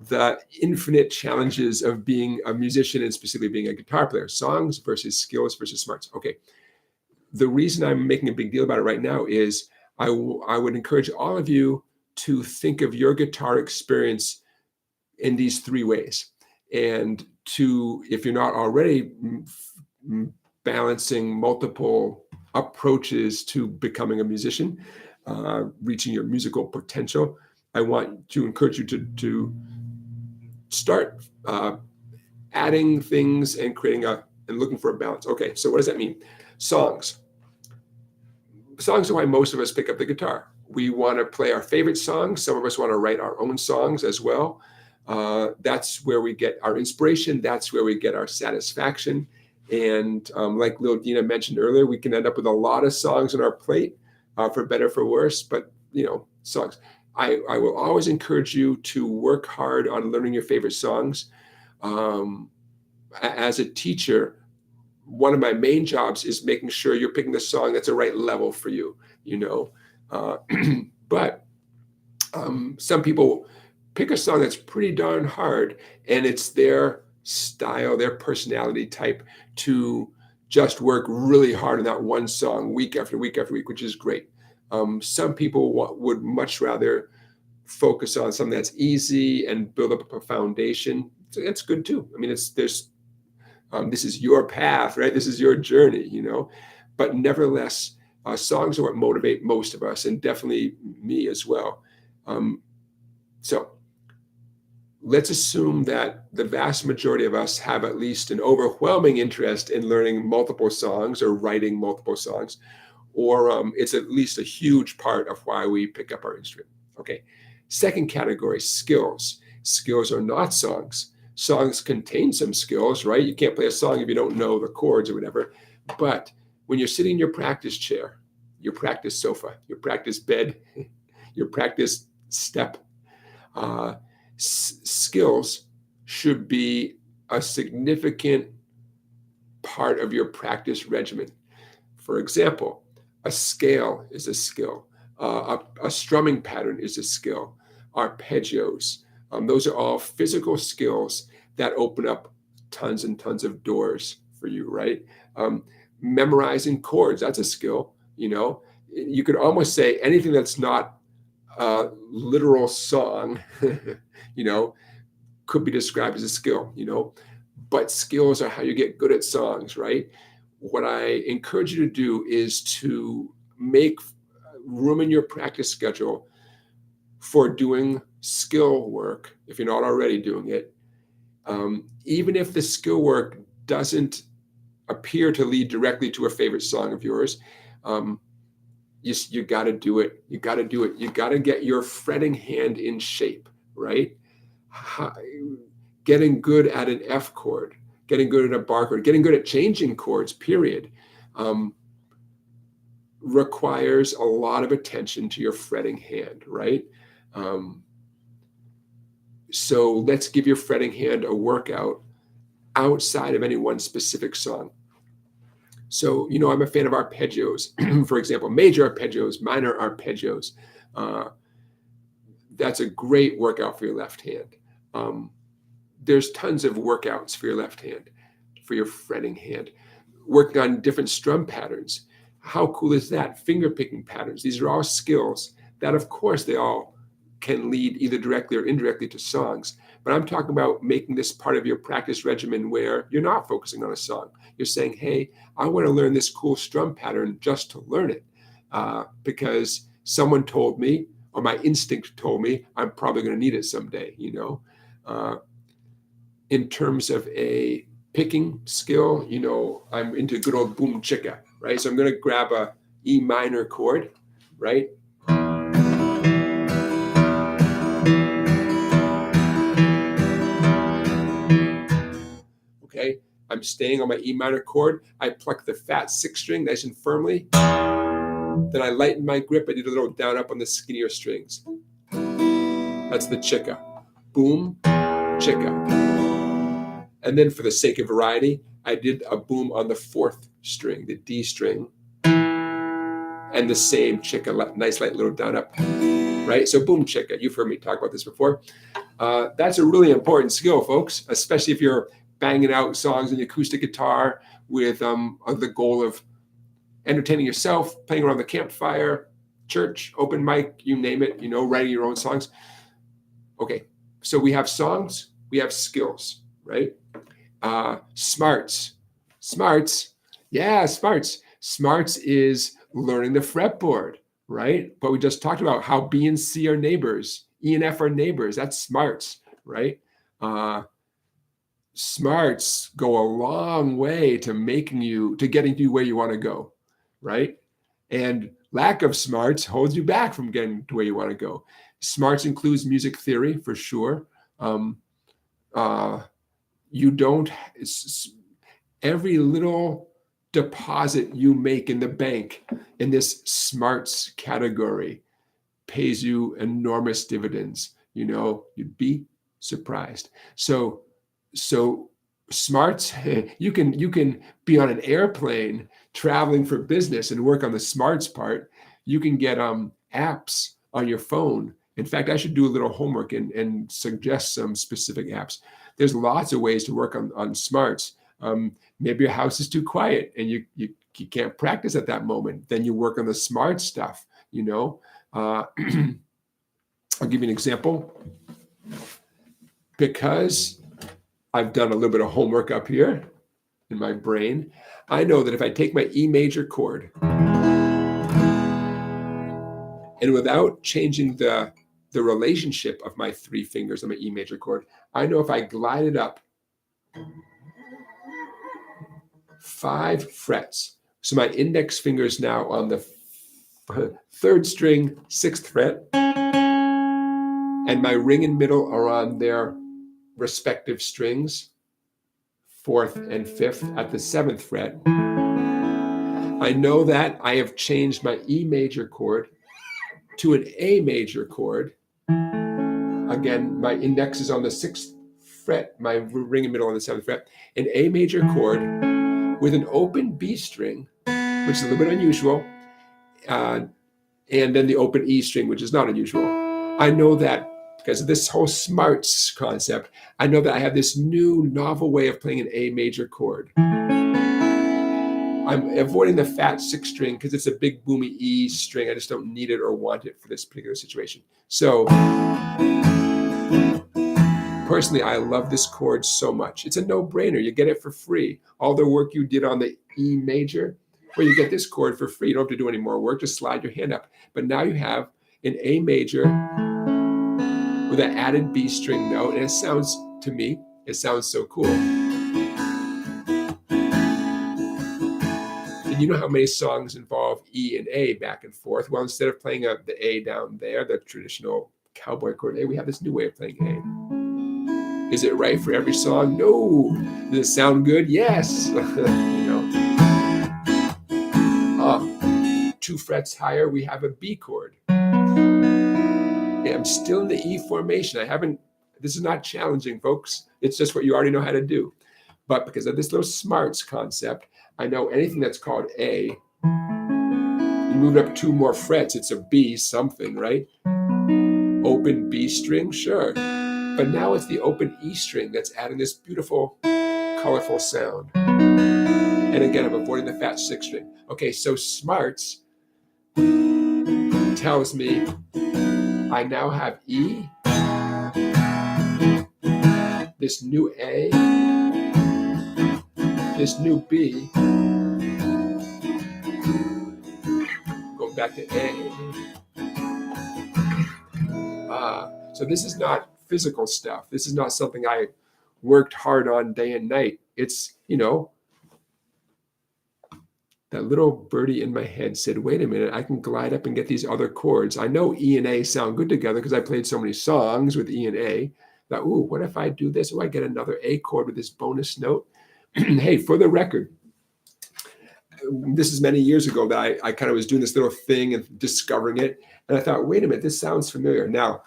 the infinite challenges of being a musician and specifically being a guitar player. Songs versus skills versus smarts. Okay. The reason I'm making a big deal about it right now is I would encourage all of you to think of your guitar experience in these 3 ways. And to, if you're not already balancing multiple approaches to becoming a musician, reaching your musical potential, I want to encourage you to start adding things and creating and looking for a balance. Okay, so what does that mean? Songs. Songs are why most of us pick up the guitar. We want to play our favorite songs. Some of us want to write our own songs as well. That's where we get our inspiration. That's where we get our satisfaction. And like Lil Dina mentioned earlier, we can end up with a lot of songs on our plate, for better, for worse. But, songs. I will always encourage you to work hard on learning your favorite songs. As a teacher, one of my main jobs is making sure you're picking the song that's the right level for you, But some people pick a song that's pretty darn hard, and it's their style, their personality type to just work really hard on that one song week after week after week, which is great. Some people would much rather focus on something that's easy and build up a foundation. So that's good too. I mean, this is your path, right? This is your journey, But nevertheless, songs are what motivate most of us, and definitely me as well. So let's assume that the vast majority of us have at least an overwhelming interest in learning multiple songs or writing multiple songs, or it's at least a huge part of why we pick up our instrument. Okay. Second category, skills. Skills are not songs. Songs contain some skills, right? You can't play a song if you don't know the chords or whatever. But when you're sitting in your practice chair, your practice sofa, your practice bed, your practice step, skills should be a significant part of your practice regimen. For example, a scale is a skill. A strumming pattern is a skill. Arpeggios. Those are all physical skills that open up tons and tons of doors for you, right? Memorizing chords, that's a skill, you know. You could almost say anything that's not a literal song, you know, could be described as a skill, you know. But skills are how you get good at songs, right? What I encourage you to do is to make room in your practice schedule for doing skill work, if you're not already doing it. Even if the skill work doesn't appear to lead directly to a favorite song of yours, you got to do it. You got to do it. You got to get your fretting hand in shape, right? Getting good at an F chord, getting good at a bar chord, getting good at changing chords, period, requires a lot of attention to your fretting hand, right? So let's give your fretting hand a workout outside of any one specific song. So, you know, I'm a fan of arpeggios, for example, major arpeggios, minor arpeggios. That's a great workout for your left hand. There's tons of workouts for your left hand, for your fretting hand. Working on different strum patterns. How cool is that? Finger picking patterns. These are all skills that, of course, they all can lead either directly or indirectly to songs. But I'm talking about making this part of your practice regimen where you're not focusing on a song. You're saying, hey, I want to learn this cool strum pattern just to learn it because someone told me, or my instinct told me, I'm probably going to need it someday, you know. In terms of a picking skill, you know, I'm into good old boom chicka, right? So I'm going to grab a E minor chord, right? Okay, I'm staying on my E minor chord. I pluck the fat sixth string nice and firmly. Then I lighten my grip. I did a little down up on the skinnier strings. That's the chicka. Boom, chicka. And then for the sake of variety, I did a boom on the fourth string, the D string, and the same chicka, nice light little down up, right? So boom chicka, you've heard me talk about this before. That's a really important skill, folks, especially if you're banging out songs on the acoustic guitar with the goal of entertaining yourself, playing around the campfire, church, open mic, you name it, you know, writing your own songs. Okay, so we have songs, we have skills, right? Smarts. Yeah, smarts. Smarts is learning the fretboard, right? But we just talked about how B and C are neighbors, E and F are neighbors. That's smarts, right? Smarts go a long way to getting you where you want to go, right? And lack of smarts holds you back from getting to where you want to go. Smarts includes music theory for sure. Every little deposit you make in the bank in this smarts category pays you enormous dividends. You know, you'd be surprised. So smarts, you can be on an airplane traveling for business and work on the smarts part. You can get apps on your phone. In fact, I should do a little homework and suggest some specific apps. There's lots of ways to work on smarts. Maybe your house is too quiet and you can't practice at that moment. Then you work on the smart stuff, you know. I'll give you an example. Because I've done a little bit of homework up here in my brain, I know that if I take my E major chord and without changing the relationship of my three fingers on my E major chord, I know if I glide it up 5 frets. So my index finger is now on the 3rd string, 6th fret, and my ring and middle are on their respective strings, 4th and 5th at the 7th fret. I know that I have changed my E major chord to an A major chord. Again, my index is on the 6th fret, my ring and middle on the 7th fret, an A major chord with an open B string, which is a little bit unusual, and then the open E string, which is not unusual. I know that because of this whole smarts concept, I know that I have this new novel way of playing an A major chord. I'm avoiding the fat 6 string because it's a big boomy E string. I just don't need it or want it for this particular situation. So personally, I love this chord so much. It's a no-brainer. You get it for free. All the work you did on the E major, well, you get this chord for free. You don't have to do any more work. Just slide your hand up. But now you have an A major with an added B string note, and it sounds, to me, it sounds so cool. And you know how many songs involve E and A back and forth? Well, instead of playing the A down there, the traditional cowboy chord A, we have this new way of playing A. Is it right for every song? No. Does it sound good? Yes. You know. 2 frets higher, we have a B chord. Okay, I'm still in the E formation. This is not challenging, folks. It's just what you already know how to do. But because of this little smarts concept, I know anything that's called A, you move up 2 more frets, it's a B something, right? Open B string, sure. But now it's the open E string that's adding this beautiful, colorful sound. And again, I'm avoiding the fat 6 string. Okay, so smarts tells me I now have E, this new A, this new B, going back to A. So this is not physical stuff. This is not something I worked hard on day and night. It's, you know, that little birdie in my head said, wait a minute, I can glide up and get these other chords. I know E and A sound good together because I played so many songs with E and A. Thought, ooh, what if I do this? Oh, I get another A chord with this bonus note. Hey, for the record, this is many years ago that I kind of was doing this little thing and discovering it. And I thought, wait a minute, this sounds familiar. Now,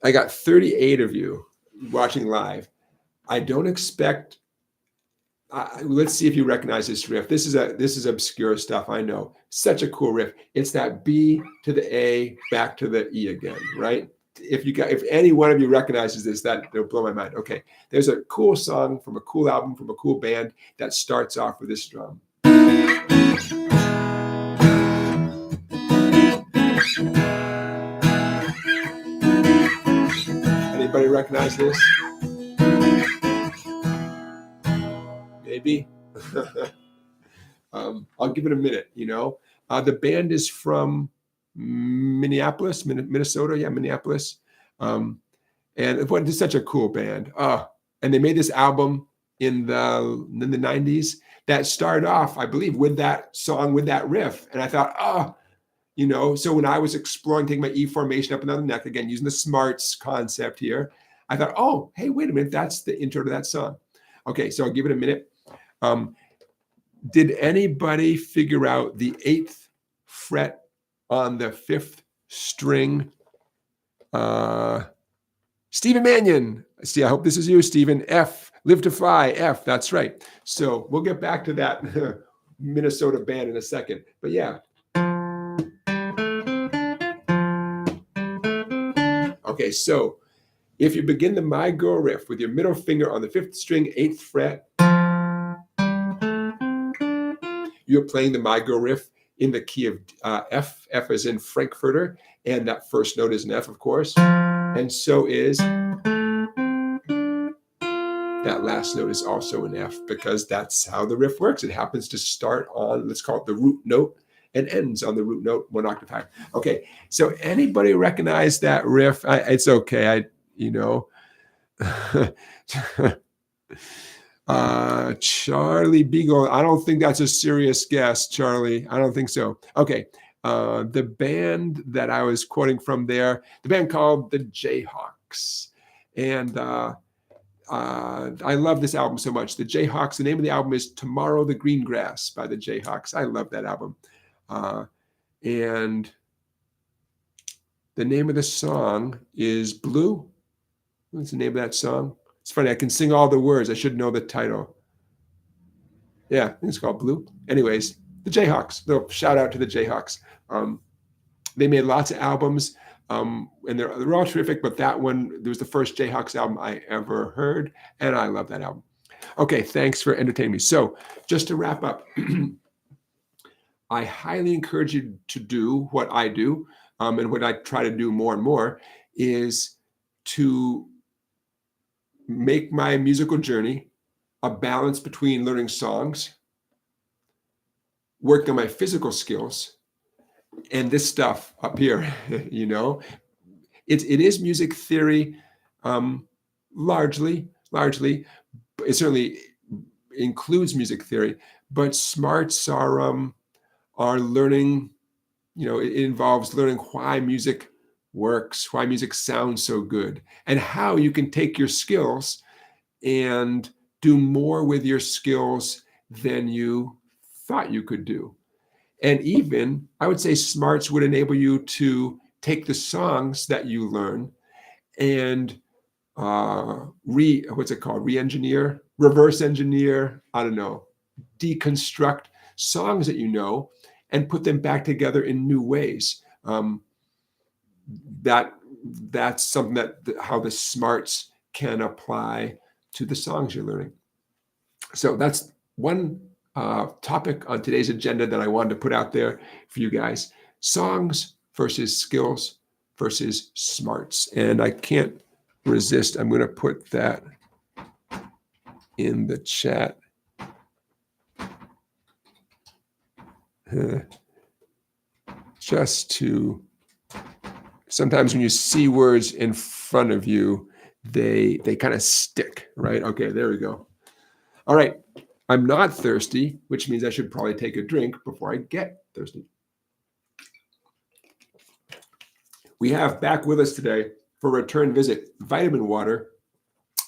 I got 38 of you watching live. I don't expect, let's see if you recognize this riff. This is obscure stuff, I know. Such a cool riff. It's that B to the A, back to the E again, right? If any one of you recognizes this, that'll blow my mind. Okay, there's a cool song from a cool album, from a cool band that starts off with this drum. Anybody recognize this? Maybe. I'll give it a minute, you know. The band is from Minneapolis, Minnesota. Yeah, Minneapolis. And it's such a cool band. And they made this album in the 90s that started off, I believe, with that song, with that riff. And I thought, you know, so when I was exploring, taking my E formation up and down the neck, again, using the smarts concept here, I thought, oh, hey, wait a minute, that's the intro to that song. Okay, so I'll give it a minute. Did anybody figure out the 8th fret on the 5th string? Stephen Mannion. See, I hope this is you, Stephen. F, live to fly, F, that's right. So we'll get back to that Minnesota band in a second. But yeah. Okay, so if you begin the My Girl riff with your middle finger on the 5th string, 8th fret, you're playing the My Girl riff in the key of F. F as in Frankfurter, and that first note is an F, of course. And so is that last note is also an F, because that's how the riff works. It happens to start on, let's call it the root note, and ends on the root note 1 octave higher. Okay, so anybody recognize that riff? It's okay, you know. Charlie Beagle, I don't think that's a serious guess, Charlie. I don't think so. Okay, the band that I was quoting from there, the band called the Jayhawks. And I love this album so much. The Jayhawks, the name of the album is Tomorrow the Green Grass by the Jayhawks. I love that album. And the name of the song is Blue. What's the name of that song? It's funny, I can sing all the words. I should know the title. Yeah, I think it's called Blue. Anyways, the Jayhawks. Little shout out to the Jayhawks. They made lots of albums, and they're all terrific, but that one, it was the first Jayhawks album I ever heard, and I love that album. Okay, thanks for entertaining me. So just to wrap up, I highly encourage you to do what I do, and what I try to do more and more is to make my musical journey a balance between learning songs, working on my physical skills, and this stuff up here. You know, it is music theory, largely. It certainly includes music theory, but smarts are learning. You know, it involves learning why music works, why music sounds so good, and how you can take your skills and do more with your skills than you thought you could do. And even, I would say, smarts would enable you to take the songs that you learn and re-engineer, reverse engineer, I don't know, deconstruct songs that you know and put them back together in new ways. That's something that how the smarts can apply to the songs you're learning. So that's one topic on today's agenda that I wanted to put out there for you guys: songs versus skills versus smarts. And I can't resist. I'm going to put that in the chat. Just to, sometimes when you see words in front of you, they kind of stick, right? Okay, there we go. All right, I'm not thirsty, which means I should probably take a drink before I get thirsty. We have back with us today for a return visit, vitamin water,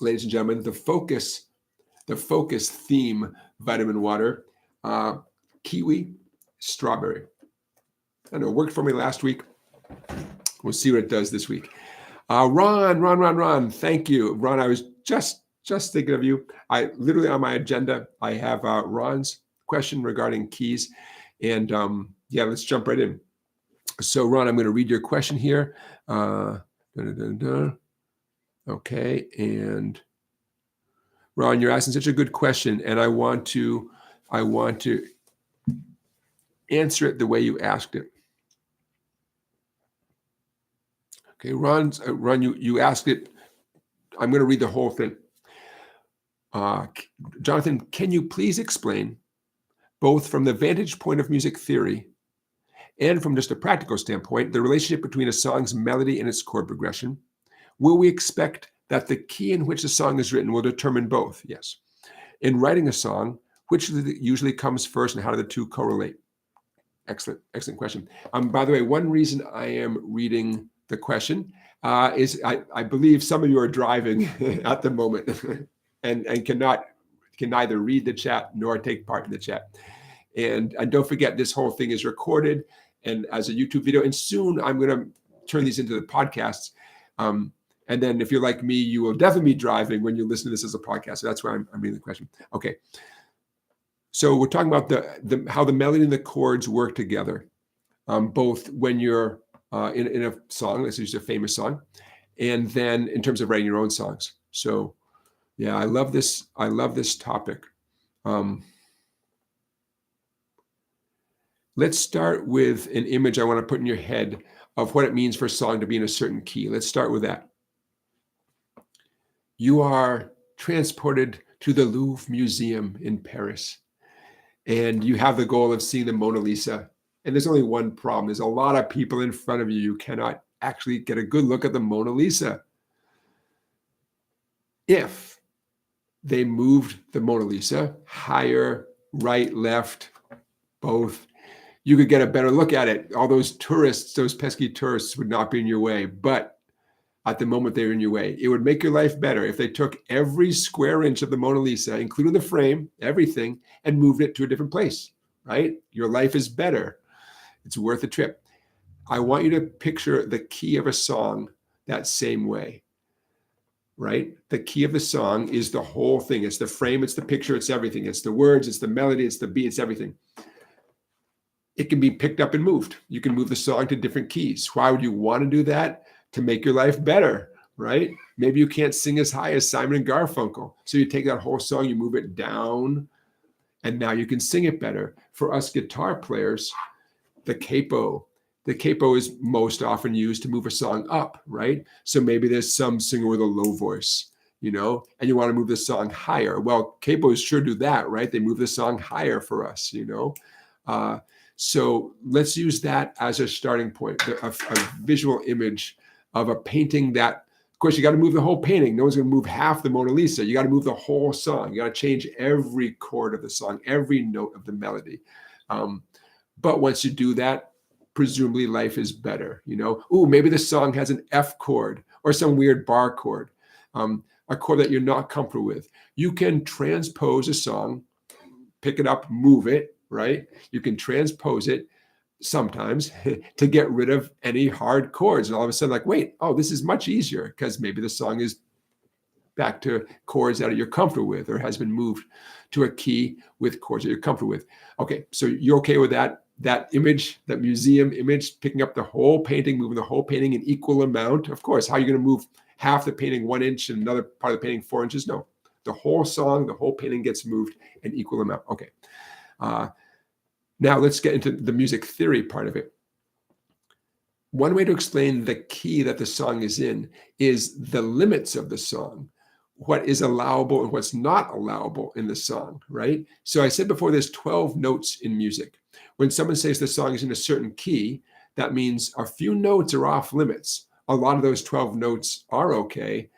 ladies and gentlemen, the focus theme vitamin water, kiwi, strawberry. I know, it worked for me last week. We'll see what it does this week. Ron, thank you. Ron, I was just thinking of you. I literally on my agenda, I have Ron's question regarding keys. And yeah, let's jump right in. So Ron, I'm going to read your question here. Okay, and Ron, you're asking such a good question, and I want to answer it the way you asked it. Okay, Ron, you asked it. I'm going to read the whole thing. Jonathan, can you please explain, both from the vantage point of music theory and from just a practical standpoint, the relationship between a song's melody and its chord progression? Will we expect that the key in which a song is written will determine both? Yes. In writing a song, which usually comes first, and how do the two correlate? Excellent question. By the way, one reason I am reading the question is I believe some of you are driving at the moment and can neither read the chat nor take part in the chat. And don't forget, this whole thing is recorded and as a YouTube video. And soon I'm going to turn these into the podcasts. And then if you're like me, you will definitely be driving when you listen to this as a podcast. So that's why I'm reading the question. Okay. So we're talking about how the melody and the chords work together, both when you're in a song, this is a famous song, and then in terms of writing your own songs. So yeah, I love this topic. Let's start with an image I want to put in your head of what it means for a song to be in a certain key. Let's start with that. You are transported to the Louvre Museum in Paris, and you have the goal of seeing the Mona Lisa. And there's only one problem. There's a lot of people in front of you. You cannot actually get a good look at the Mona Lisa. If they moved the Mona Lisa higher, right, left, both, you could get a better look at it. All those tourists, those pesky tourists would not be in your way. But at the moment they're in your way, it would make your life better if they took every square inch of the Mona Lisa, including the frame, everything, and moved it to a different place, right? Your life is better. It's worth a trip. I want you to picture the key of a song that same way, right? The key of the song is the whole thing. It's the frame, it's the picture, it's everything. It's the words, it's the melody, it's the beat, it's everything. It can be picked up and moved. You can move the song to different keys. Why would you want to do that? To make your life better, right? Maybe you can't sing as high as Simon and Garfunkel. So you take that whole song, you move it down, and now you can sing it better. For us guitar players, the capo is most often used to move a song up, right? So maybe there's some singer with a low voice, and you want to move the song higher. Well, capos sure do that, right? They move the song higher for us, So let's use that as a starting point, a visual image of a painting that, of course, you got to move the whole painting. No one's going to move half the Mona Lisa. You got to move the whole song. You got to change every chord of the song, every note of the melody. But once you do that, presumably life is better. Maybe the song has an F chord or some weird bar chord, a chord that you're not comfortable with. You can transpose a song, pick it up, move it, right? You can transpose it sometimes to get rid of any hard chords. And all of a sudden, wait, this is much easier because maybe the song is back to chords that you're comfortable with or has been moved to a key with chords that you're comfortable with. Okay, so you're okay with that image, that museum image, picking up the whole painting, moving the whole painting in equal amount? Of course, how are you going to move half the painting 1 inch and another part of the painting 4 inches? No, the whole song, the whole painting gets moved in equal amount. Okay. Now let's get into the music theory part of it. One way to explain the key that the song is in is the limits of the song, what is allowable and what's not allowable in the song, right? So I said before, there's 12 notes in music. When someone says the song is in a certain key, that means a few notes are off limits. A lot of those 12 notes are okay,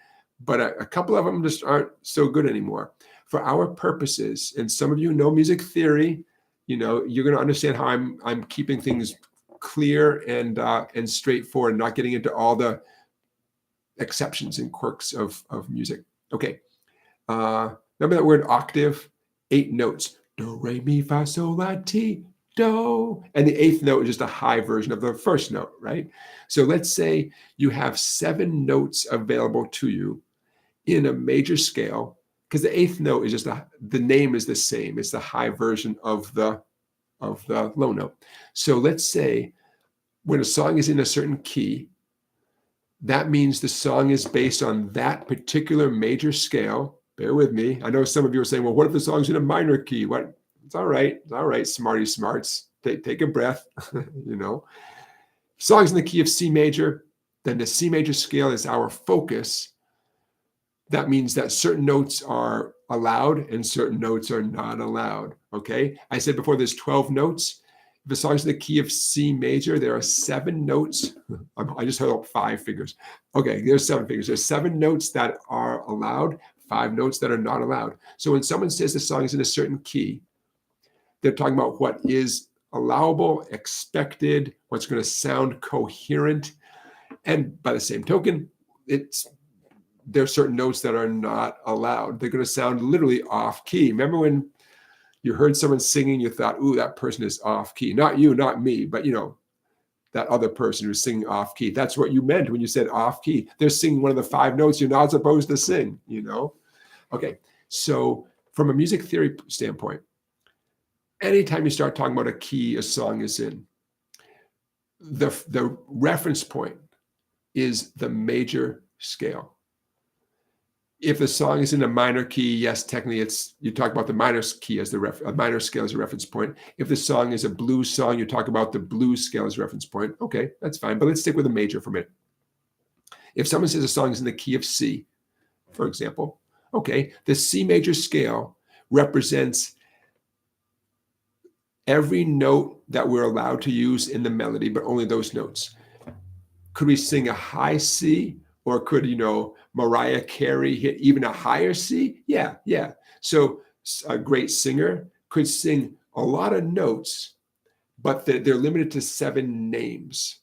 but a couple of them just aren't so good anymore. For our purposes, and some of you know music theory, you're going to understand how I'm keeping things clear and straightforward, not getting into all the exceptions and quirks of music. Okay. Remember that word octave? 8 notes. Do, re, mi, fa, sol, la, ti, do. And the 8th note is just a high version of the first note, right? So let's say you have 7 notes available to you in a major scale, because the 8th note is just the name is the same. It's the high version of the low note. So let's say when a song is in a certain key, that means the song is based on that particular major scale. Bear with me. I know some of you are saying, well, what if the song's in a minor key? What? It's all right. It's all right, smarty smarts. Take a breath, Song's in the key of C major, then the C major scale is our focus. That means that certain notes are allowed and certain notes are not allowed, okay? I said before there's 12 notes. If the song's in the key of C major, there are 7 notes. I just held up 5 fingers. Okay, there's 7 fingers. There's 7 notes that are allowed, 5 notes that are not allowed. So when someone says the song is in a certain key, they're talking about what is allowable, expected, what's going to sound coherent. And by the same token, there are certain notes that are not allowed. They're going to sound literally off key. Remember when you heard someone singing, you thought, ooh, that person is off key. Not you, not me, but that other person who's singing off key. That's what you meant when you said off key. They're singing one of the 5 notes you're not supposed to sing, Okay, so from a music theory standpoint, anytime you start talking about a key a song is in, the reference point is the major scale. If the song is in a minor key, yes, technically you talk about the minor key as a minor scale as a reference point. If the song is a blues song, you talk about the blues scale as a reference point. Okay, that's fine, but let's stick with a major for a minute. If someone says a song is in the key of C, for example, okay, the C major scale represents every note that we're allowed to use in the melody, but only those notes. Could we sing a high C? Or could, Mariah Carey hit even a higher C? Yeah. So a great singer could sing a lot of notes, but they're limited to 7 names.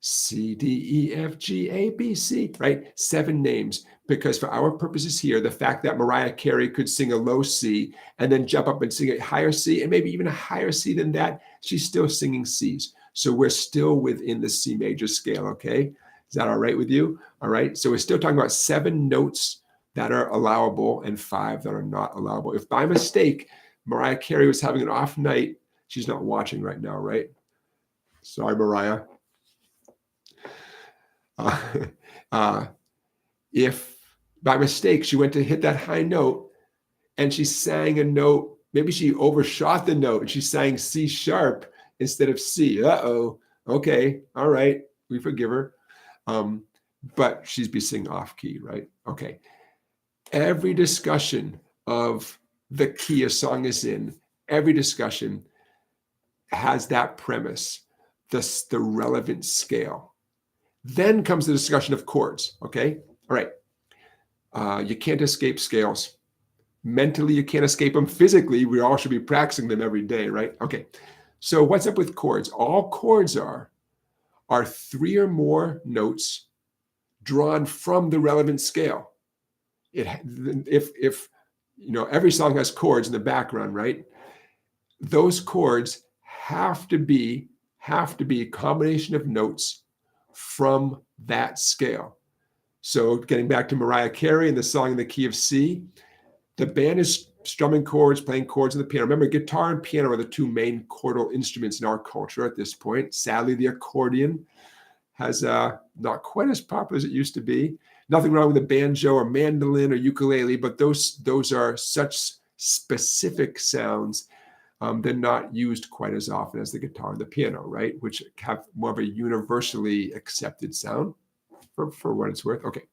C, D, E, F, G, A, B, C, right? 7 names. Because for our purposes here, the fact that Mariah Carey could sing a low C and then jump up and sing a higher C, and maybe even a higher C than that, she's still singing Cs. So we're still within the C major scale, okay? Is that all right with you? All right. So we're still talking about 7 notes that are allowable and 5 that are not allowable. If by mistake Mariah Carey was having an off night, she's not watching right now, right? Sorry, Mariah. If by mistake she went to hit that high note and she sang a note, maybe she overshot the note and she sang C sharp instead of C. Uh-oh. Okay. All right. We forgive her. But she's be singing off key, right? Okay. Every discussion of the key a song is in, every discussion has that premise, the relevant scale. Then comes the discussion of chords, okay? All right. You can't escape scales. Mentally, you can't escape them. Physically, we all should be practicing them every day, right? Okay. So what's up with chords? All chords are 3 or more notes drawn from the relevant scale. If you know, every song has chords in the background, right? Those chords have to be a combination of notes from that scale. So getting back to Mariah Carey and the song in the key of C, the band is strumming chords, playing chords on the piano. Remember, guitar and piano are the 2 main chordal instruments in our culture at this point. Sadly, the accordion has not quite as popular as it used to be. Nothing wrong with the banjo or mandolin or ukulele, but those are such specific sounds. They're not used quite as often as the guitar and the piano, right? Which have more of a universally accepted sound for what it's worth. Okay.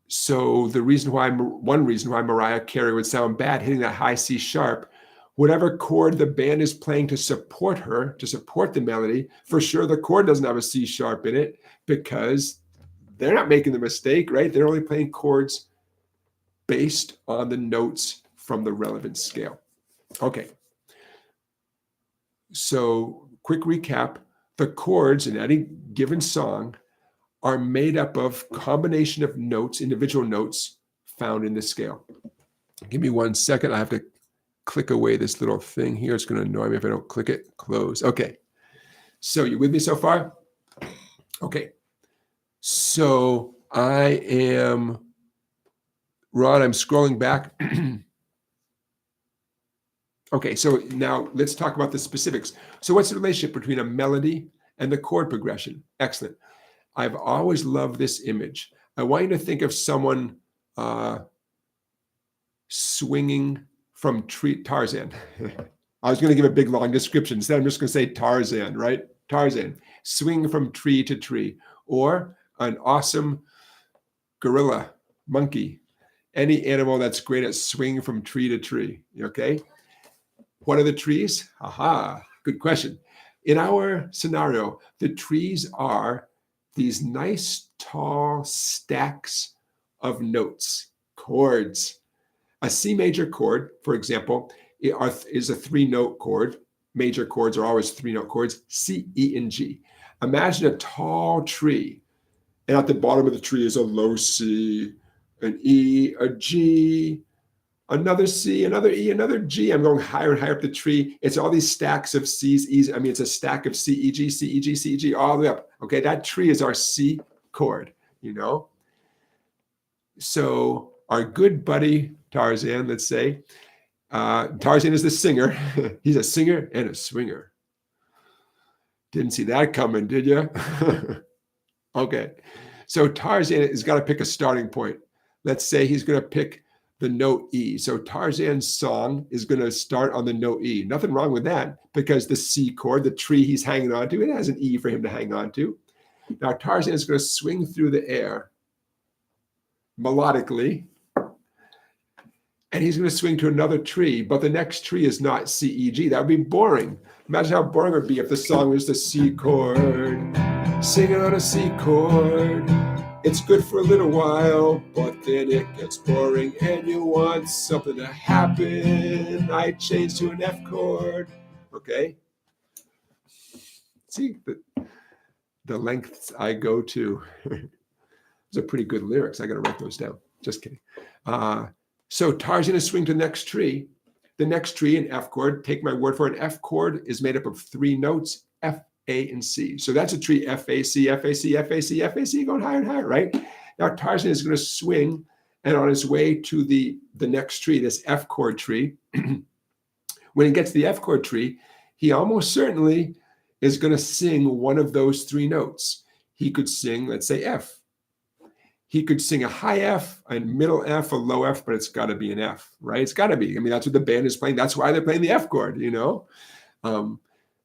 So one reason why Mariah Carey would sound bad hitting that high C sharp, whatever chord the band is playing to support her, to support the melody, for sure the chord doesn't have a C sharp in it because they're not making the mistake, right? They're only playing chords based on the notes from the relevant scale. Okay. So quick recap, the chords in any given song are made up of combination of notes, individual notes found in the scale. Give me 1 second. I have to click away this little thing here. It's going to annoy me if I don't click it. Close. Okay. So you with me so far? Okay. So I am, Ron, I'm scrolling back. Okay, so now let's talk about the specifics. So what's the relationship between a melody and the chord progression? Excellent. I've always loved this image. I want you to think of someone swinging from Tarzan. I was going to give a big long description. Instead, I'm just going to say Tarzan, right? Tarzan, swinging from tree to tree. Or an awesome gorilla, monkey, any animal that's great at swinging from tree to tree, okay? What are the trees? Aha, good question. In our scenario, the trees are these nice tall stacks of notes, chords. A C major chord, for example, is a 3-note chord. Major chords are always 3-note chords, C, E, and G. Imagine a tall tree, and at the bottom of the tree is a low C, an E, a G, another C, another E, another G. I'm going higher and higher up the tree. It's all these stacks of C's, E's. I mean, it's a stack of C, E, G, C, E, G, C, E, G, all the way up. Okay, that tree is our C chord, you know? So our good buddy Tarzan, let's say, Tarzan is the singer. He's a singer and a swinger. Didn't see that coming, did you? Okay, so Tarzan has got to pick a starting point. Let's say he's going to pick the note E. So Tarzan's song is going to start on the note E. Nothing wrong with that because the C chord, the tree he's hanging on to, it has an E for him to hang on to. Now Tarzan is going to swing through the air melodically, and he's going to swing to another tree, but the next tree is not C, E, G. That would be boring. Imagine how boring it would be if the song was the C chord, singing on a C chord. It's good for a little while, but then it gets boring and you want something to happen. I change to an F chord, okay? See, the lengths I go to. Those are pretty good lyrics. I got to write those down. Just kidding. So Tarzan is swing to the next tree. The next tree, an F chord, take my word for it, an F chord is made up of 3 notes, F, A, and C. So that's a tree, F, A, C, F, A, C, F, A, C, F, A, C, going higher and higher, right? Now Tarzan is going to swing, and on his way to the next tree, this F chord tree, when he gets to the F chord tree, he almost certainly is going to sing one of those 3 notes. He could sing, let's say, F. He could sing a high F, a middle F, a low F, but it's got to be an F, right? It's got to be. I mean, that's what the band is playing. That's why they're playing the F chord, you know?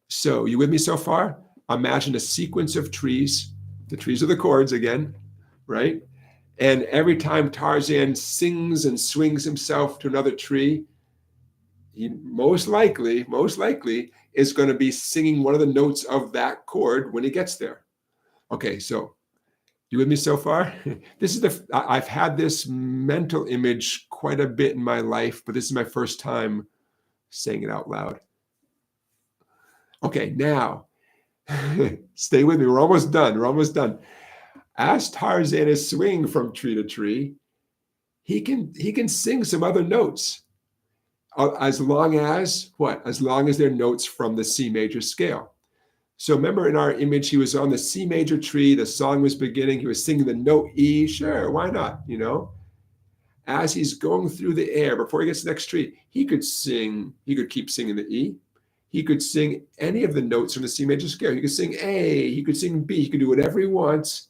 So you with me so far? Imagine a sequence of trees. The trees are the chords again, right? And every time Tarzan sings and swings himself to another tree, he most likely is going to be singing one of the notes of that chord when he gets there. Okay, so you with me so far? This is I've had this mental image quite a bit in my life, but this is my first time saying it out loud. Okay, now, stay with me. We're almost done. As Tarzan is swinging from tree to tree, he can sing some other notes, as long as what? As long as they're notes from the C major scale. So remember in our image, he was on the C major tree. The song was beginning. He was singing the note E. Sure, why not? You know, as he's going through the air before he gets to the next tree, he could keep singing the E. He could sing any of the notes from the C major scale. He could sing A. He could sing B. He could do whatever he wants.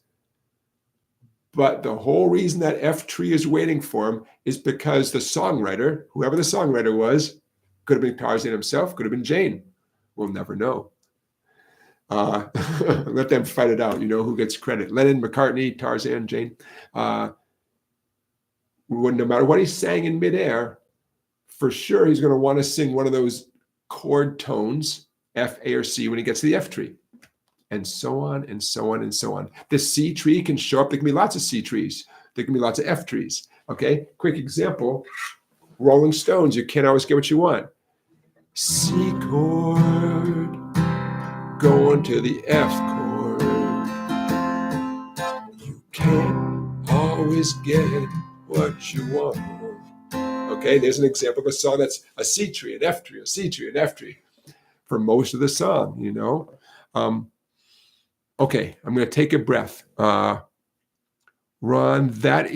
But the whole reason that F tree is waiting for him is because the songwriter, whoever the songwriter was, could have been Tarzan himself, could have been Jane. We'll never know. Let them fight it out, you know, who gets credit. Lennon, McCartney, Tarzan, Jane. No matter what he sang in midair, for sure he's going to want to sing one of those chord tones, F, A, or C, when he gets to the F tree. And so on, and so on, and so on. The C tree can show up. There can be lots of C trees. There can be lots of F trees. Okay, quick example. Rolling Stones, you can't always get what you want. C chord, going to the F chord. You can't always get what you want. Okay, there's an example of a song that's a C tree, an F tree, a C tree, an F tree for most of the song, you know. Okay, I'm going to take a breath. Ron, that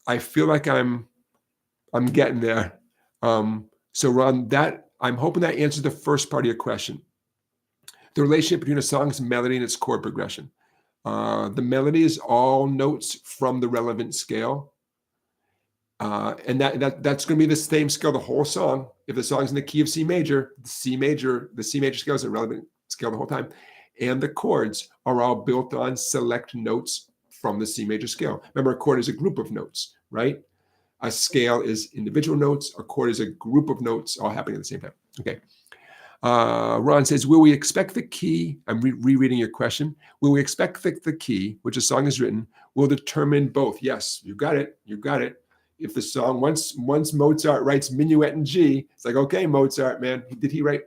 I feel like I'm getting there. So Ron, I'm hoping that answers the first part of your question. The relationship between a song's melody and its chord progression. The melody is all notes from the relevant scale. And that's going to be the same scale the whole song. If the song's in the key of C major, the C major scale is a relevant scale the whole time. And the chords are all built on select notes from the C major scale. Remember, a chord is a group of notes, right? A scale is individual notes. A chord is a group of notes all happening at the same time. Okay. Ron says, will we expect the key? I'm rereading your question. Will we expect the key, which a song is written, will determine both? Yes, you got it. You got it. If the song, once Mozart writes minuet in G, it's like, okay, Mozart, man, did he write?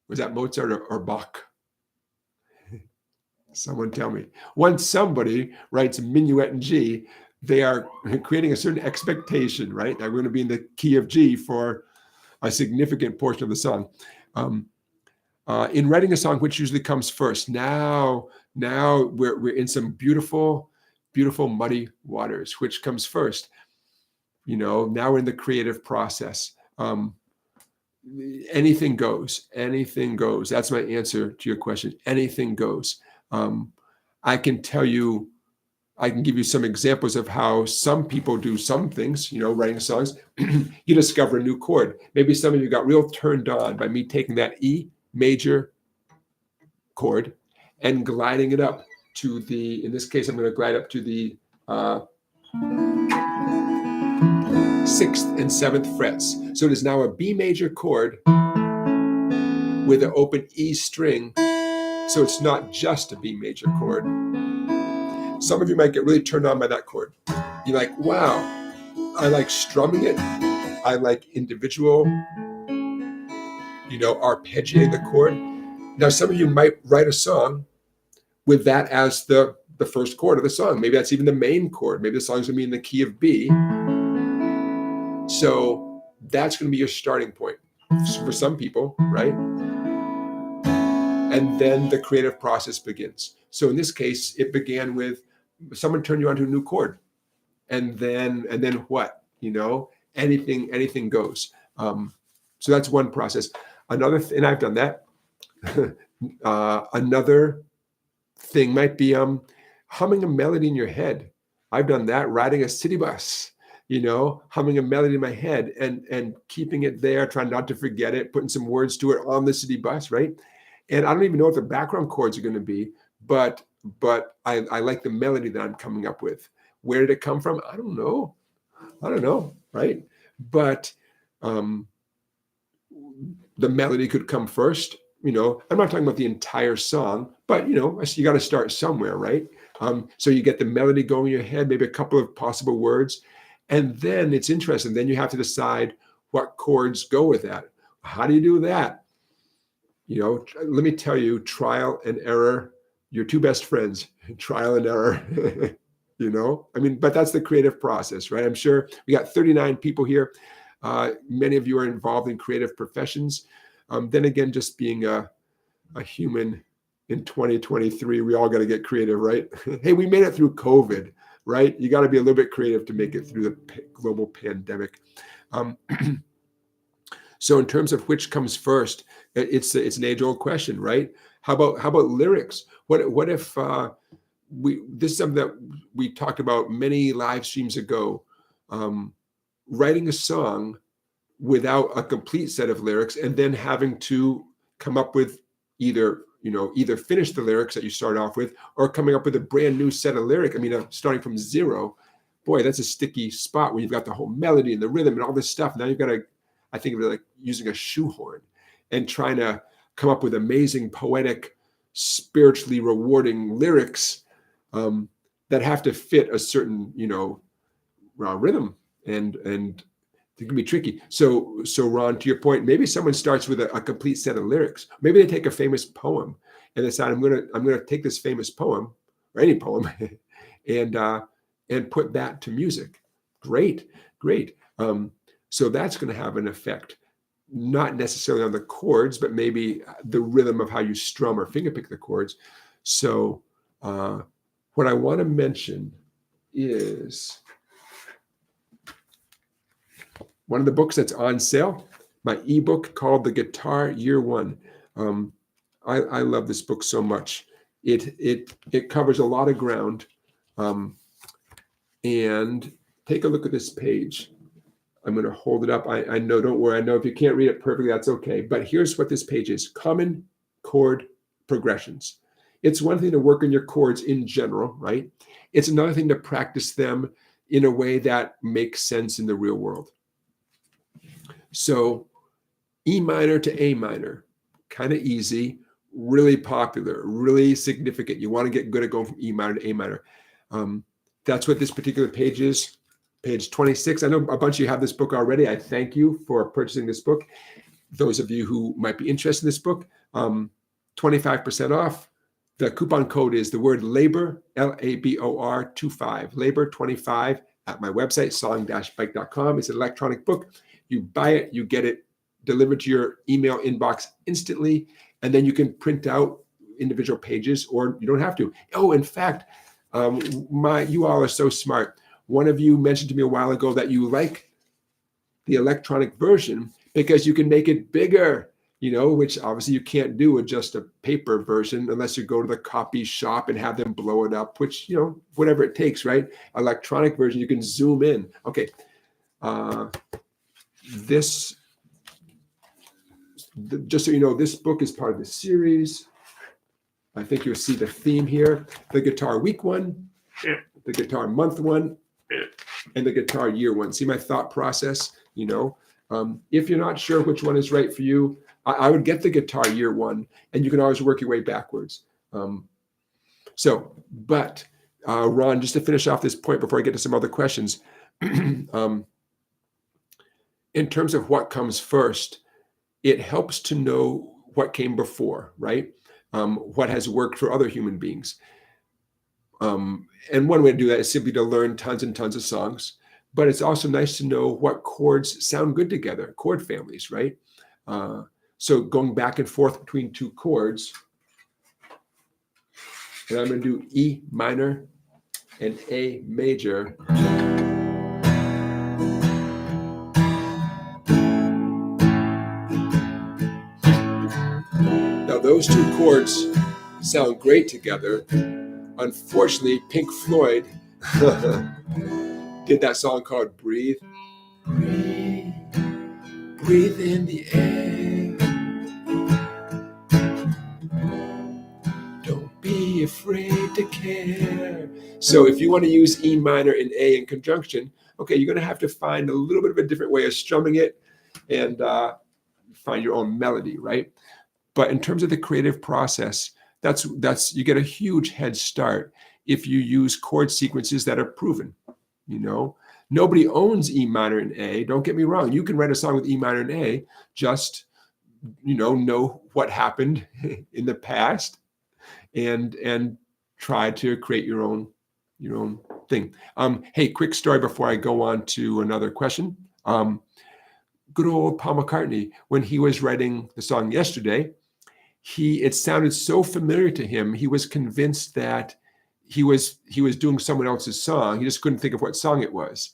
Was that Mozart or Bach? Someone tell me. Once somebody writes minuet in G, they are creating a certain expectation, right? That we're going to be in the key of G for a significant portion of the song. In writing a song, which usually comes first? Now we're in some beautiful muddy waters. Which comes first? You know, now we're in the creative process. Anything goes. That's my answer to your question. Anything goes. I can give you some examples of how some people do some things, you know, writing songs. You discover a new chord. Maybe some of you got real turned on by me taking that E major chord and gliding it up to in this case, I'm going to glide up to the 6th and 7th frets. So it is now a B major chord with an open E string. So it's not just a B major chord. Some of you might get really turned on by that chord. You're like, wow, I like strumming it. I like individual, you know, arpeggiating the chord. Now, some of you might write a song with that as the first chord of the song. Maybe that's even the main chord. Maybe the song's going to be in the key of B. So that's going to be your starting point for some people, right? And then the creative process begins. So in this case, it began with someone turned you on to a new chord. And then what? You know, anything goes. So that's one process. Another, and I've done that. Another thing might be humming a melody in your head. I've done that, riding a city bus, humming a melody in my head and keeping it there, trying not to forget it, putting some words to it on the city bus, right? And I don't even know what the background chords are going to be, but I like the melody that I'm coming up with. Where did it come from? I don't know, right? But the melody could come first. I'm not talking about the entire song, but you got to start somewhere, right? So you get the melody going in your head, maybe a couple of possible words, and then it's interesting. Then you have to decide what chords go with that. How do you do that? Let me tell you, trial and error, your two best friends, trial and error. But that's the creative process, right? I'm sure we got 39 people here. Many of you are involved in creative professions. Then again, just being a human in 2023, we all got to get creative, right? Hey, we made it through COVID, right? You got to be a little bit creative to make it through the global pandemic. So in terms of which comes first, it's an age-old question, right? How about lyrics? What if this is something that we talked about many live streams ago, writing a song without a complete set of lyrics and then having to come up with either finish the lyrics that you start off with or coming up with a brand new set of lyrics. Starting from zero, boy, that's a sticky spot when you've got the whole melody and the rhythm and all this stuff. Now you've got to, I think of it like using a shoehorn and trying to come up with amazing, poetic, spiritually rewarding lyrics that have to fit a certain, rhythm, and it can be tricky. So Ron, to your point, maybe someone starts with a complete set of lyrics. Maybe they take a famous poem and decide I'm gonna take this famous poem or any poem and put that to music. Great. So that's going to have an effect, not necessarily on the chords, but maybe the rhythm of how you strum or fingerpick the chords. So what I want to mention is one of the books that's on sale, my ebook called The Guitar Year One. I love this book so much. It covers a lot of ground. And take a look at this page. I'm going to hold it up. I know, don't worry. I know if you can't read it perfectly, that's okay. But here's what this page is: common chord progressions. It's one thing to work on your chords in general, right? It's another thing to practice them in a way that makes sense in the real world. So E minor to A minor, kind of easy, really popular, really significant. You want to get good at going from E minor to A minor. That's what this particular page is. Page 26. I know a bunch of you have this book already. I thank you for purchasing this book. Those of you who might be interested in this book, 25% off. The coupon code is the word labor, LABOR 25, labor 25 at my website, song-bike.com. It's an electronic book. You buy it, you get it delivered to your email inbox instantly, and then you can print out individual pages, or you don't have to. Oh, in fact, you all are so smart. One of you mentioned to me a while ago that you like the electronic version because you can make it bigger, which obviously you can't do with just a paper version unless you go to the copy shop and have them blow it up, which, whatever it takes, right? Electronic version, you can zoom in. Okay. Just so you know, this book is part of the series. I think you'll see the theme here: the Guitar Week one, the Guitar Month one, and the Guitar Year one. See my thought process? If you're not sure which one is right for you, I would get the Guitar Year one, and you can always work your way backwards. Ron, just to finish off this point before I get to some other questions, in terms of what comes first, it helps to know what came before, right? What has worked for other human beings. And one way to do that is simply to learn tons and tons of songs, but it's also nice to know what chords sound good together, chord families, right? So going back and forth between two chords, and I'm going to do E minor and A major. Now those two chords sound great together. Unfortunately, Pink Floyd did that song called Breathe. Breathe, breathe in the air. Don't be afraid to care. So if you want to use E minor and A in conjunction, okay, you're going to have to find a little bit of a different way of strumming it and find your own melody, right? But in terms of the creative process, that's you get a huge head start if you use chord sequences that are proven. You know, nobody owns E minor and A. Don't get me wrong. You can write a song with E minor and A. Just know what happened in the past, and try to create your own thing. Hey, quick story before I go on to another question. Good old Paul McCartney, when he was writing the song Yesterday, it sounded so familiar to him. He was convinced that he was doing someone else's song. He just couldn't think of what song it was,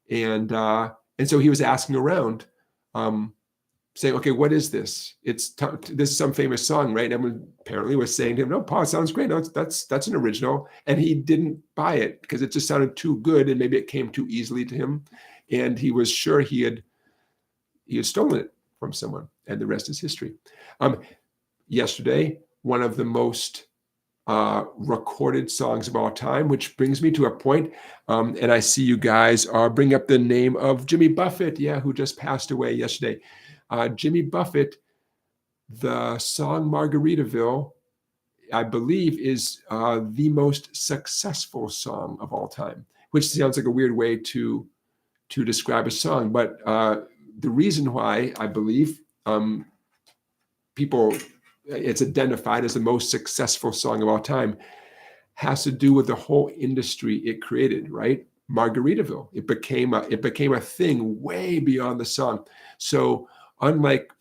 and so he was asking around, saying, "Okay, what is this? This is some famous song, right?" And everyone apparently was saying to him, "No, Paul, it sounds great. No, that's an original." And he didn't buy it because it just sounded too good, and maybe it came too easily to him, and he was sure he had stolen it from someone, and the rest is history. Yesterday, one of the most recorded songs of all time, which brings me to a point, and I see you guys bring up the name of Jimmy Buffett, who just passed away yesterday. Jimmy Buffett, the song Margaritaville, I believe, is the most successful song of all time, which sounds like a weird way to describe a song. But the reason why I believe it's identified as the most successful song of all time has to do with the whole industry it created, right? Margaritaville. It became a thing way beyond the song. So unlike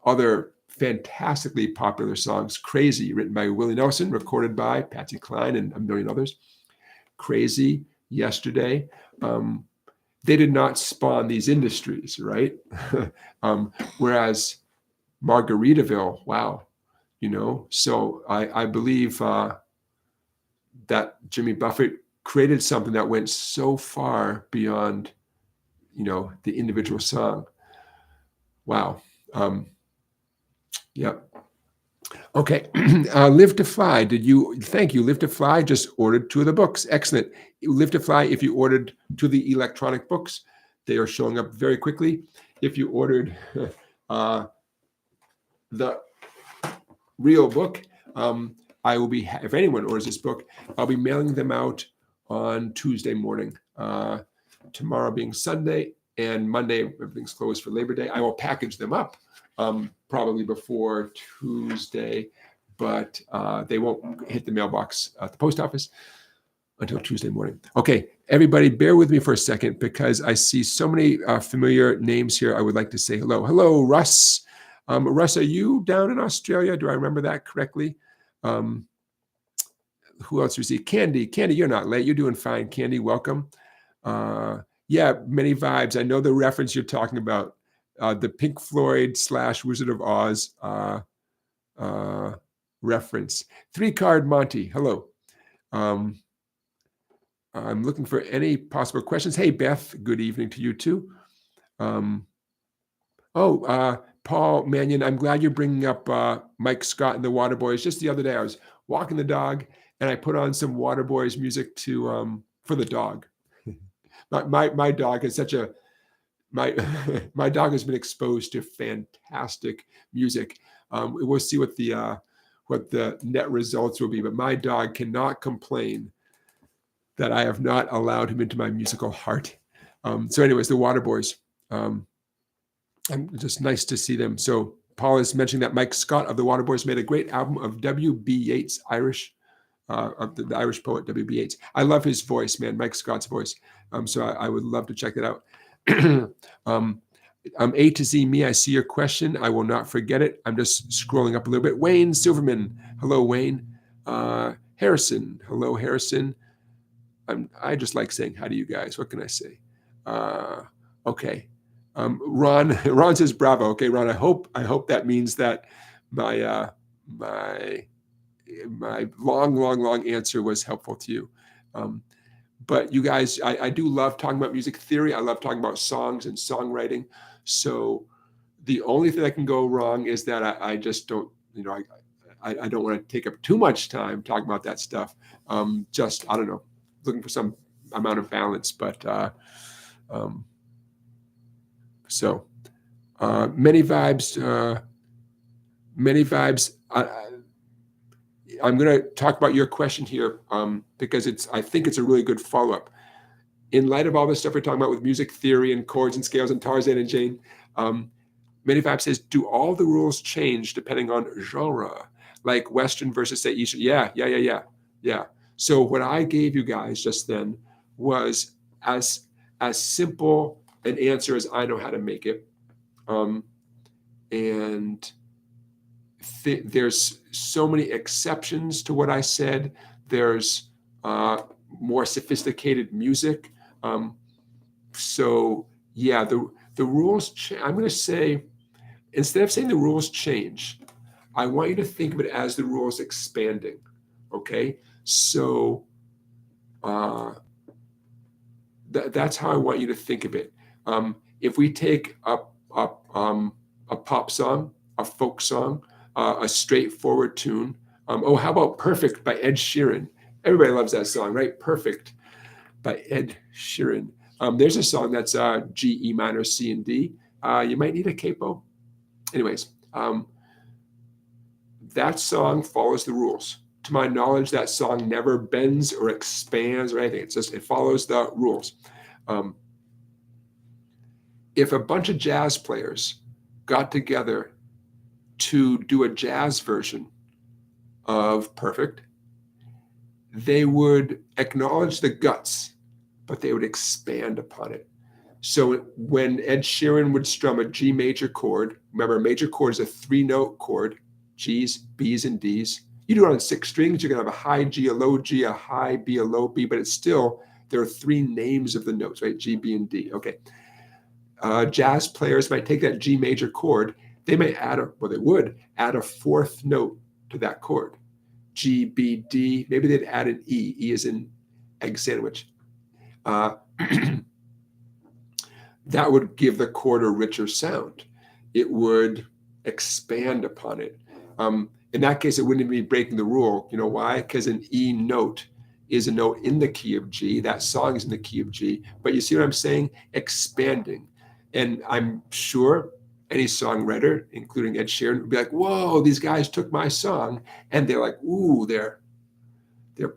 other fantastically popular songs, Crazy, written by Willie Nelson, recorded by Patsy Cline and a million others, Crazy, Yesterday, they did not spawn these industries, right? Whereas Margaritaville, wow, so I believe that Jimmy Buffett created something that went so far beyond, the individual song. Wow. Yep. Okay. Live to Fly. Thank you. Live to Fly just ordered 2 of the books. Excellent. Live to Fly, if you ordered 2 of the electronic books, they are showing up very quickly. If you ordered the real book, I will be, if anyone orders this book, I'll be mailing them out on Tuesday morning. Tomorrow being Sunday, and Monday, everything's closed for Labor Day. I will package them up probably before Tuesday, but they won't hit the mailbox at the post office until Tuesday morning. Okay, everybody, bear with me for a second because I see so many familiar names here. I would like to say hello. Hello, Russ. Russ, are you down in Australia? Do I remember that correctly? Who else we see? Candy, you're not late. You're doing fine. Candy, welcome. Yeah, many vibes. I know the reference you're talking about. The Pink Floyd / Wizard of Oz reference. 3-Card Monty, hello. I'm looking for any possible questions. Hey, Beth, good evening to you too. Paul Mannion, I'm glad you're bringing up Mike Scott and the Waterboys. Just the other day, I was walking the dog and I put on some Waterboys music for the dog. My dog is my dog has been exposed to fantastic music. We'll see what the net results will be, but my dog cannot complain that I have not allowed him into my musical heart. So anyways, the Waterboys. Just nice to see them. So Paul is mentioning that Mike Scott of the Waterboys made a great album of W.B. Yeats, of the Irish poet W.B. Yeats. I love his voice, man, Mike Scott's voice. So I would love to check that out. A to Z me, I see your question. I will not forget it. I'm just scrolling up a little bit. Wayne Silverman. Hello, Wayne. Harrison. Hello, Harrison. I just like saying hi to you guys. What can I say? Okay. Ron says bravo. Okay, Ron, I hope that means that my my long answer was helpful to you. But you guys, I do love talking about music theory. I love talking about songs and songwriting. So the only thing that can go wrong is that I just don't, I don't want to take up too much time talking about that stuff. Just, I don't know, looking for some amount of balance. But so many vibes. I'm going to talk about your question here because I think it's a really good follow-up. In light of all this stuff we're talking about with music theory and chords and scales and Tarzan and Jane, Many Vibes says, do all the rules change depending on genre? Like Western versus, say, Eastern? Yeah. So what I gave you guys just then was as simple an answer as I know how to make it. And there's so many exceptions to what I said. There's more sophisticated music. So yeah, the rules, I'm going to say, instead of saying the rules change, I want you to think of it as the rules expanding. Okay, so that's how I want you to think of it. If we take a pop song, a folk song, a straightforward tune. How about Perfect by Ed Sheeran? Everybody loves that song, right? Perfect by Ed Sheeran. There's a song that's G, E minor, C, and D. You might need a capo. Anyways, that song follows the rules. To my knowledge, that song never bends or expands or anything. It's just, it follows the rules. If a bunch of jazz players got together to do a jazz version of Perfect, they would acknowledge the guts, but they would expand upon it. So when Ed Sheeran would strum a G major chord, remember a major chord is a 3-note chord, G's, B's, and D's. You do it on 6 strings, you're gonna have a high G, a low G, a high B, a low B, but it's still, there are 3 names of the notes, right? G, B, and D, okay. Jazz players might take that G major chord, they may add they would add a 4th note to that chord. G, B, D, maybe they'd add an E. E is in egg sandwich. That would give the chord a richer sound. It would expand upon it. In that case, it wouldn't even be breaking the rule. You know why? Because an E note is a note in the key of G. That song is in the key of G. But you see what I'm saying? Expanding. And I'm sure any songwriter, including Ed Sheeran, would be like, whoa, these guys took my song. And they're like, ooh, they're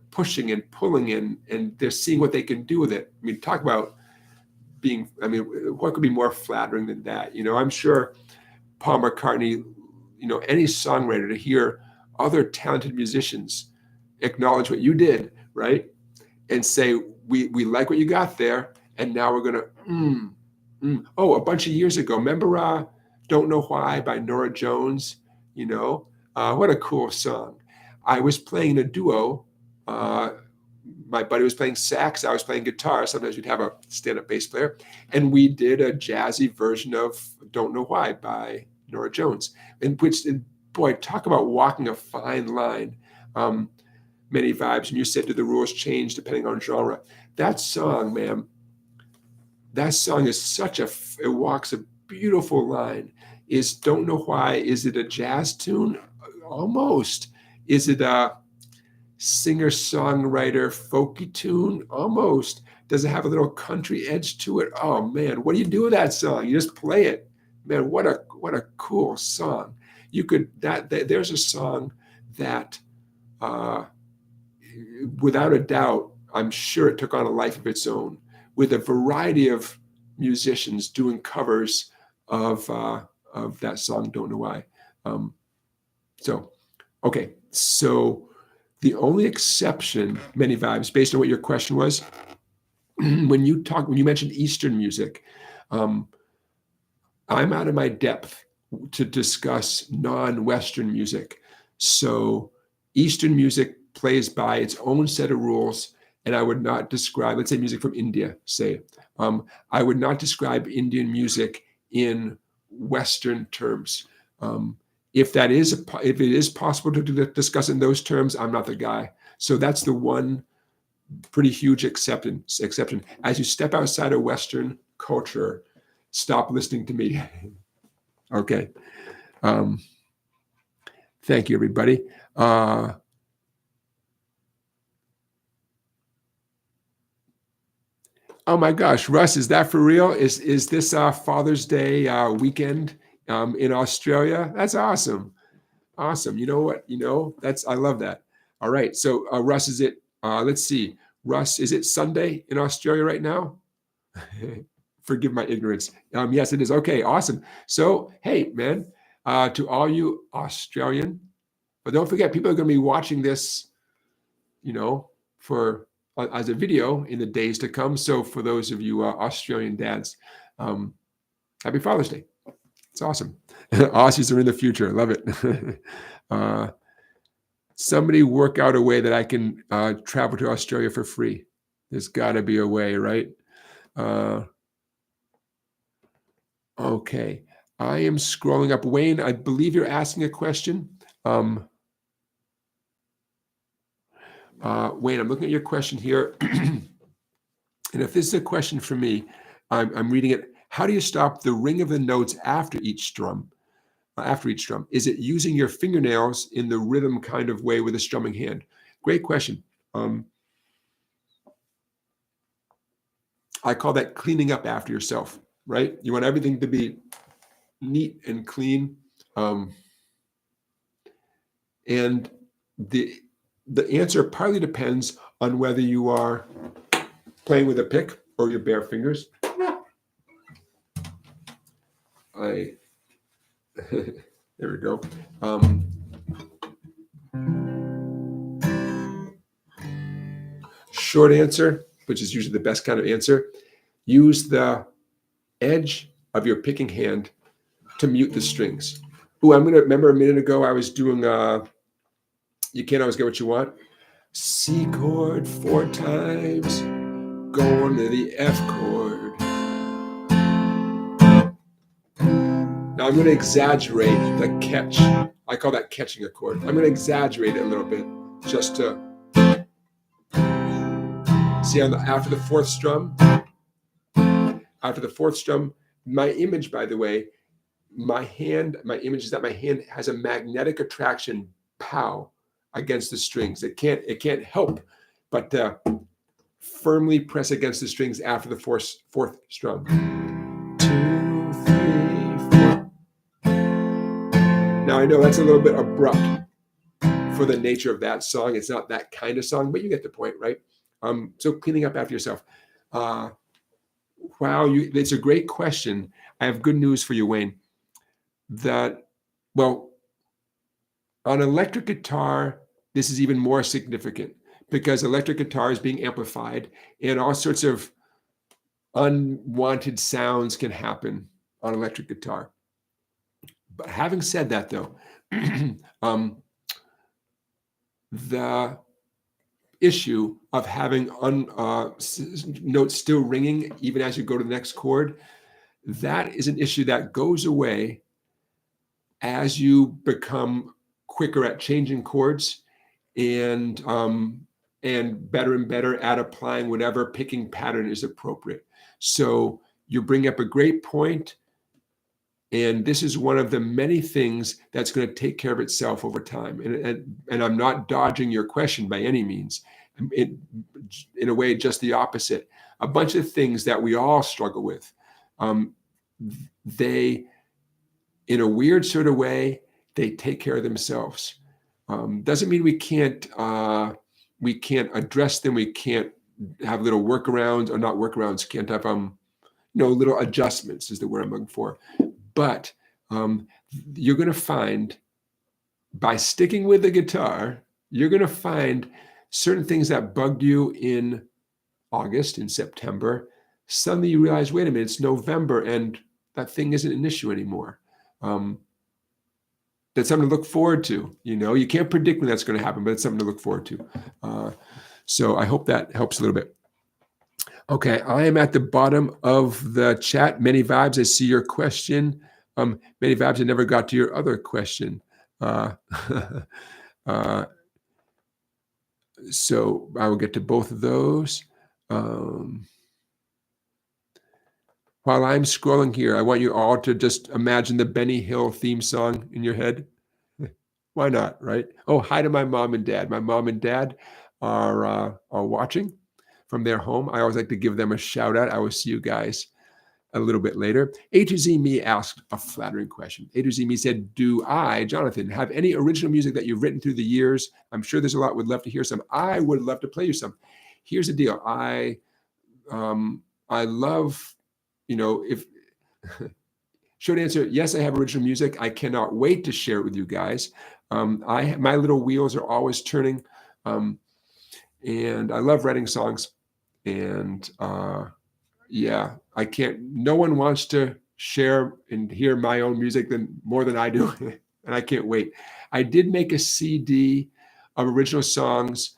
pushing and pulling in, and they're seeing what they can do with it. I mean, talk about being, I mean, what could be more flattering than that? You know, I'm sure Paul McCartney, you know, any songwriter, to hear other talented musicians acknowledge what you did, right? And say, we like what you got there, and now we're gonna, Oh, a bunch of years ago, remember Don't Know Why by Norah Jones? You know, what a cool song. I was playing a duo. My buddy was playing sax, I was playing guitar. Sometimes we'd have a stand-up bass player, and we did a jazzy version of Don't Know Why by Norah Jones. And boy, talk about walking a fine line. Many Vibes, and you said, do the rules change depending on genre? That song, man, that song is it walks a beautiful line. Is Don't Know Why, is it a jazz tune? Almost. Is it a singer-songwriter folky tune? Almost. Does it have a little country edge to it? Oh man, what do you do with that song? You just play it. Man, what a cool song. You could, there's a song that without a doubt, I'm sure it took on a life of its own, with a variety of musicians doing covers of that song, Don't Know Why. Okay, so the only exception, Many Vibes, based on what your question was, when you mentioned Eastern music, I'm out of my depth to discuss non-Western music. So Eastern music plays by its own set of rules, and I would not describe, let's say music from India, say, I would not describe Indian music in Western terms. if it is possible to discuss in those terms, I'm not the guy. So that's the one pretty huge exception. As you step outside of Western culture, stop listening to me. Okay. Thank you, everybody. Oh my gosh, Russ, is that for real? Is this Father's Day weekend in Australia? That's awesome. Awesome. You know what? I love that. All right. So Russ, is it, let's see. Russ, is it Sunday in Australia right now? Forgive my ignorance. Yes, it is. Okay, awesome. So, hey, man, to all you Australian, but don't forget, people are going to be watching this, for as a video in the days to come. So for those of you Australian dads, happy Father's Day. It's awesome. Aussies are in the future. Love it. Somebody work out a way that I can travel to Australia for free. There's got to be a way, right? Okay. I am scrolling up. Wayne, I believe you're asking a question. Wayne, I'm looking at your question here. And if this is a question for me, I'm reading it. How do you stop the ring of the notes after each strum? Is it using your fingernails in the rhythm kind of way with a strumming hand? Great question. I call that cleaning up after yourself, right? You want everything to be neat and clean. And the answer partly depends on whether you are playing with a pick or your bare fingers. There we go. Short answer, which is usually the best kind of answer, use the edge of your picking hand to mute the strings. Ooh, I'm going to remember a minute ago I was doing you can't always get what you want. C chord 4 times, going to the F chord. Now I'm going to exaggerate the catch. I call that catching a chord. I'm going to exaggerate it a little bit just to see after the fourth strum. After the fourth strum, my image, by the way, my image is that my hand has a magnetic attraction, pow, against the strings. It can't help but firmly press against the strings after the fourth strum. 2, 3, 4. Now I know that's a little bit abrupt for the nature of that song. It's not that kind of song, but you get the point, right? So cleaning up after yourself. Wow, it's a great question. I have good news for you, Wayne. On electric guitar, this is even more significant because electric guitar is being amplified and all sorts of unwanted sounds can happen on electric guitar. But having said that, though, the issue of having notes still ringing even as you go to the next chord, that is an issue that goes away as you become quicker at changing chords and better and better at applying whatever picking pattern is appropriate. So you bring up a great point, and this is one of the many things that's going to take care of itself over time. And I'm not dodging your question by any means. In a way, just the opposite. A bunch of things that we all struggle with. They, in a weird sort of way, they take care of themselves. Doesn't mean we can't address them. We can't have little workarounds, or not workarounds. Can't have little adjustments is the word I'm looking for. But you're going to find, by sticking with the guitar, you're going to find certain things that bugged you in August, in September. Suddenly you realize, wait a minute, it's November, and that thing isn't an issue anymore. That's something to look forward to. You can't predict when that's going to happen, but it's something to look forward to. So I hope that helps a little bit. Okay, I am at the bottom of the chat. Many vibes. I see your question. Many vibes. I never got to your other question. So I will get to both of those. While I'm scrolling here, I want you all to just imagine the Benny Hill theme song in your head. Why not, right? Oh, hi to my mom and dad. My mom and dad are watching from their home. I always like to give them a shout out. I will see you guys a little bit later. A to Z Me asked a flattering question. A to Z Me said, do I, Jonathan, have any original music that you've written through the years? I'm sure there's a lot. Would love to hear some. I would love to play you some. Here's the deal. I love, if short answer, yes, I have original music. I cannot wait to share it with you guys. My little wheels are always turning, and I love writing songs. And yeah, I can't. No one wants to share and hear my own music more than I do, and I can't wait. I did make a CD of original songs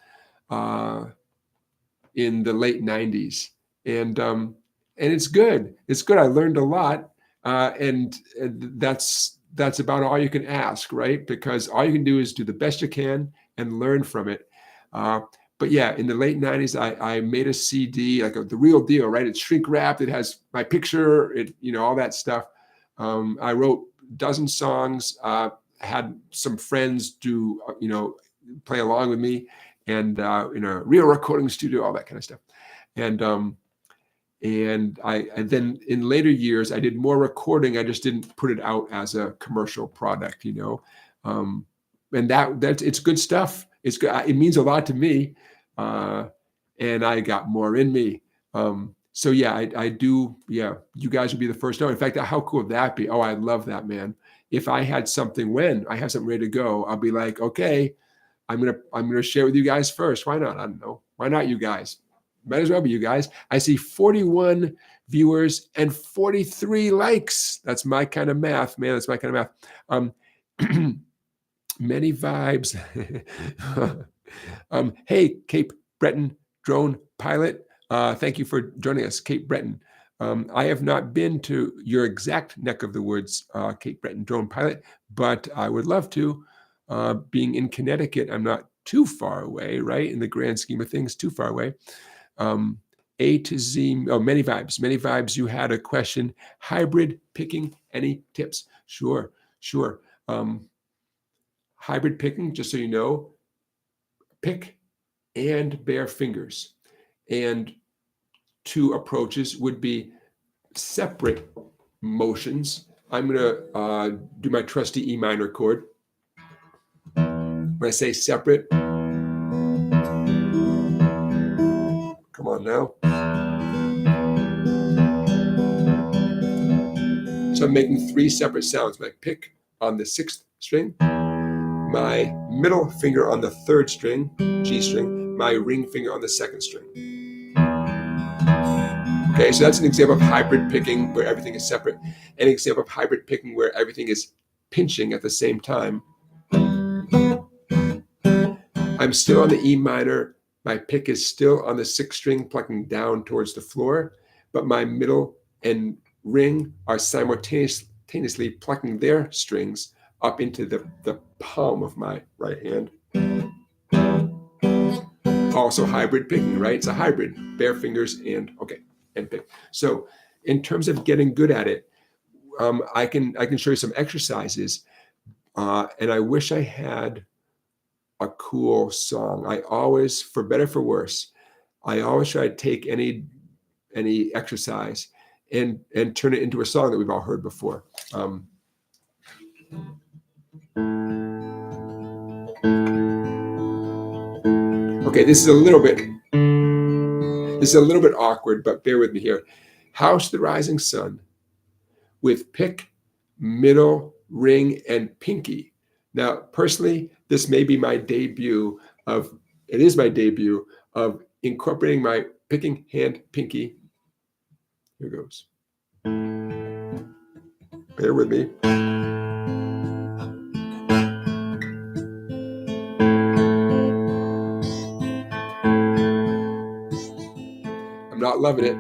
in the late '90s, and it's good. It's good. I learned a lot, and that's about all you can ask, right? Because all you can do is do the best you can and learn from it. But yeah, in the late '90s, I made a CD, like the real deal, right? It's shrink wrapped. It has my picture, all that stuff. I wrote a dozen songs. Had some friends do, play along with me, and in a real recording studio, all that kind of stuff. And then in later years, I did more recording. I just didn't put it out as a commercial product, and that's it's good stuff. It's good. It means a lot to me, and I got more in me. So yeah, I do. Yeah, you guys would be the first to know. In fact, how cool would that be? Oh, I love that, man. If I had something, when I have something ready to go, I'll be like, okay, I'm gonna share with you guys first. Why not? I don't know. Why not you guys? Might as well be you guys. I see 41 viewers and 43 likes. That's my kind of math, man. That's my kind of math. Many vibes. Hey, Cape Breton drone pilot. Thank you for joining us, Cape Breton. I have not been to your exact neck of the woods, Cape Breton drone pilot, but I would love to. Being in Connecticut, I'm not too far away, right? In the grand scheme of things, too far away. A to Z, many vibes. You had a question. Hybrid picking, any tips? Sure. Hybrid picking, just so you know, pick and bare fingers. And two approaches would be separate motions. I'm going to do my trusty E minor chord. When I say separate, come on now. So I'm making three separate sounds. My pick on the 6th string, my middle finger on the 3rd string, G string, my ring finger on the 2nd string. Okay, so that's an example of hybrid picking where everything is separate. An example of hybrid picking where everything is pinching at the same time. I'm still on the E minor. My pick is still on the 6th string, plucking down towards the floor, but my middle and ring are simultaneously plucking their strings up into the palm of my right hand. Also hybrid picking, right? It's a hybrid, bare fingers and pick. So in terms of getting good at it, I can show you some exercises, and I wish I had a cool song. I always, for better for worse, I always try to take any exercise and turn it into a song that we've all heard before. Okay, this is a little bit awkward, but bear with me here. House the Rising Sun with pick, middle, ring, and pinky. Now, personally, this may be my debut of incorporating my picking hand pinky. Here goes. Bear with me. I'm not loving it,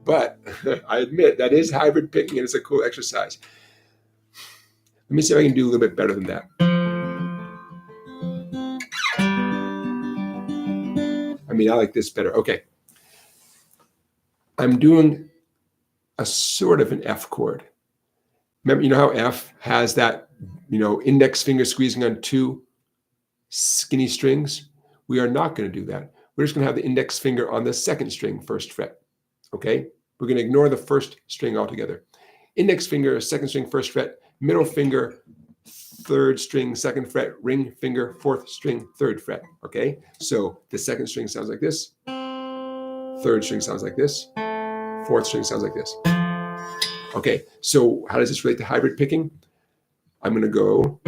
but I admit that is hybrid picking, and it's a cool exercise. Let me see if I can do a little bit better than that. I mean, I like this better. Okay. I'm doing a sort of an F chord. Remember, you know how F has that, index finger squeezing on two skinny strings? We are not going to do that. We're just going to have the index finger on the second string, first fret. Okay? We're going to ignore the first string altogether. Index finger, second string, first fret. Middle finger, third string, second fret. Ring finger, fourth string, third fret. Okay? So the second string sounds like this. Third string sounds like this. Fourth string sounds like this. Okay, so how does this relate to hybrid picking? I'm going to go.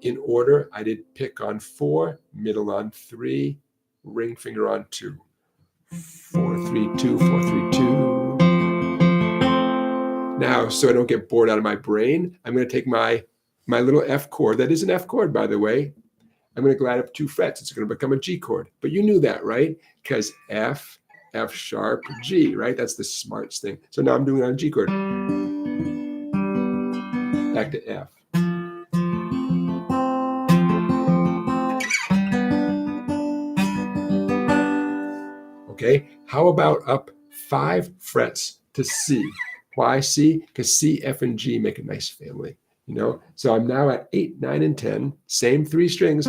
In order, I did pick on 4, middle on 3, ring finger on 2. 4, 3, 2, 4, 3, 2. Now, so I don't get bored out of my brain, I'm going to take my little F chord. That is an F chord, by the way. I'm going to glide up 2 frets. It's going to become a G chord. But you knew that, right? Because F, F sharp, G, right? That's the smarts thing. So now I'm doing it on a G chord. Back to F. Okay, how about up 5 frets to C? Why C? Because C, F, and G make a nice family. So I'm now at 8, 9, and 10, same 3 strings.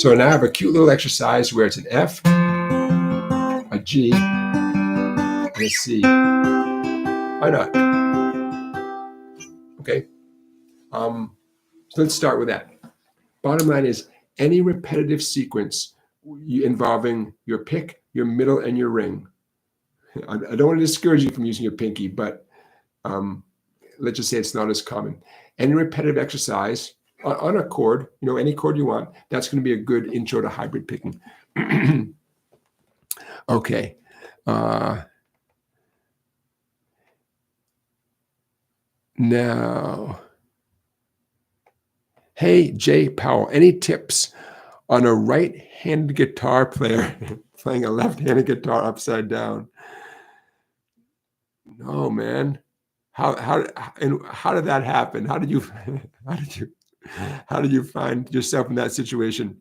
So now I have a cute little exercise where it's an F, a G, and a C. Why not? Okay. So let's start with that. Bottom line is any repetitive sequence involving your pick, your middle, and your ring. I don't want to discourage you from using your pinky, but let's just say it's not as common. Any repetitive exercise on a chord, any chord you want, that's going to be a good intro to hybrid picking. Okay. Now, hey, Jay Powell, any tips on a right-handed guitar player playing a left-handed guitar upside down? No, man. How did that happen? How did you find yourself in that situation?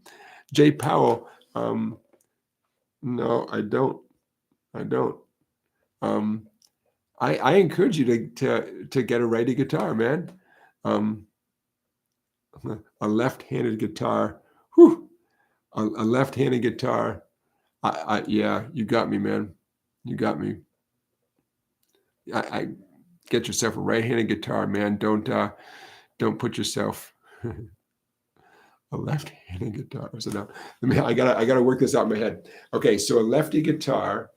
Jay Powell, no, I don't. I encourage you to get a righty guitar, man. A left-handed guitar. Whew, a left-handed guitar. Yeah, you got me, man. You got me. I get yourself a right-handed guitar, man. Don't put yourself a left-handed guitar. So now, I gotta work this out in my head. Okay, so a lefty guitar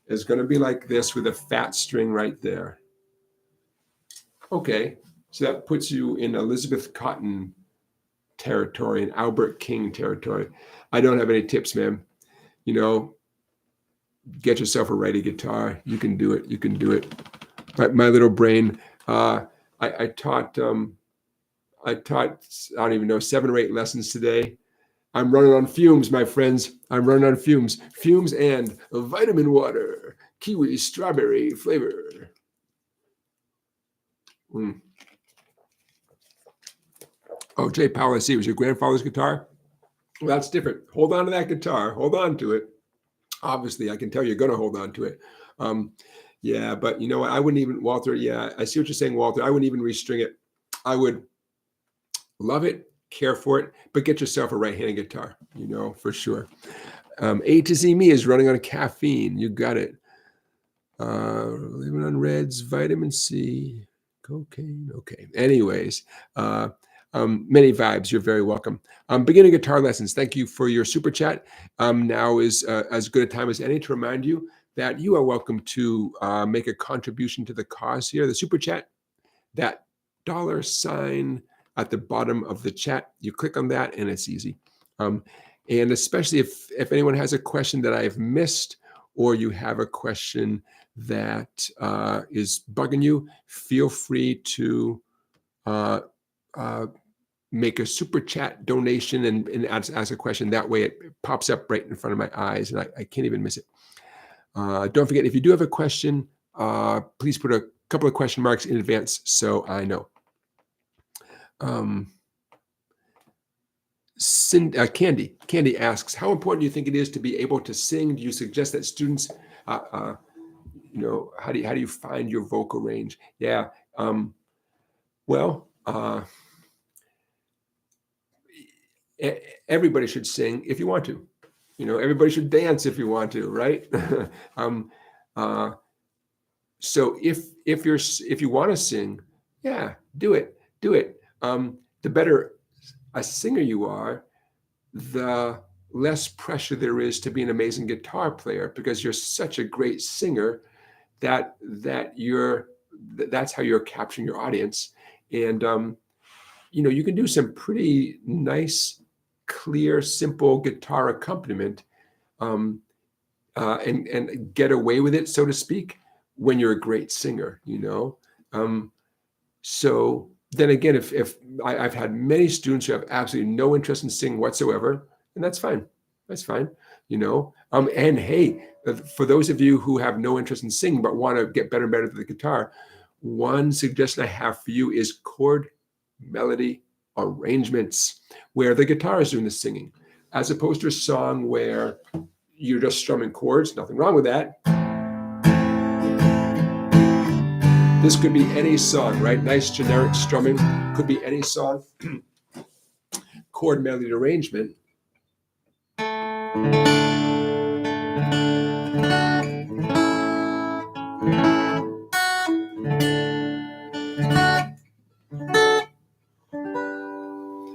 is going to be like this with a fat string right there. Okay, so that puts you in Elizabeth Cotton territory and Albert King territory. I don't have any tips, man. Get yourself a righty guitar. You can do it. You can do it. My little brain. I taught. I don't even know 7 or 8 lessons today. I'm running on fumes, my friends. I'm running on fumes. Fumes and vitamin water, kiwi, strawberry flavor. Oh, Jay Powell, I see. It was your grandfather's guitar? Well, that's different. Hold on to that guitar. Hold on to it. Obviously, I can tell you're going to hold on to it. Yeah, but you know what? I wouldn't even, Walter, yeah, I see what you're saying, Walter. I wouldn't even restring it. I would love it, care for it, but get yourself a right-handed guitar, for sure. A to Z Me is running on caffeine. You got it. Living on reds, vitamin C, cocaine. Okay. Anyways, many vibes. You're very welcome. Beginning guitar lessons. Thank you for your super chat. Now is as good a time as any to remind you that you are welcome to make a contribution to the cause here. The super chat, that $sign at the bottom of the chat. You click on that and it's easy. And especially if anyone has a question that I've missed or you have a question that is bugging you, feel free to make a super chat donation and ask a question. That way it pops up right in front of my eyes and I can't even miss it. Don't forget, if you do have a question, please put a couple of question marks in advance so I know. Candy asks, how important do you think it is to be able to sing? Do you suggest that students, how do you find your vocal range? Yeah. Well, everybody should sing if you want to. Everybody should dance if you want to, right? So if you want to sing, yeah, do it. The better a singer you are, the less pressure there is to be an amazing guitar player, because you're such a great singer that's how you're capturing your audience. And you can do some pretty nice, clear, simple guitar accompaniment and get away with it, so to speak, when you're a great singer. So then again, if I've had many students who have absolutely no interest in singing whatsoever, and that's fine. And hey, for those of you who have no interest in singing but want to get better and better at the guitar, one suggestion I have for you is chord melody arrangements, where the guitar is doing the singing, as opposed to a song where you're just strumming chords. Nothing wrong with that. This could be any song, right? Nice generic strumming, could be any song. Chord melody arrangement.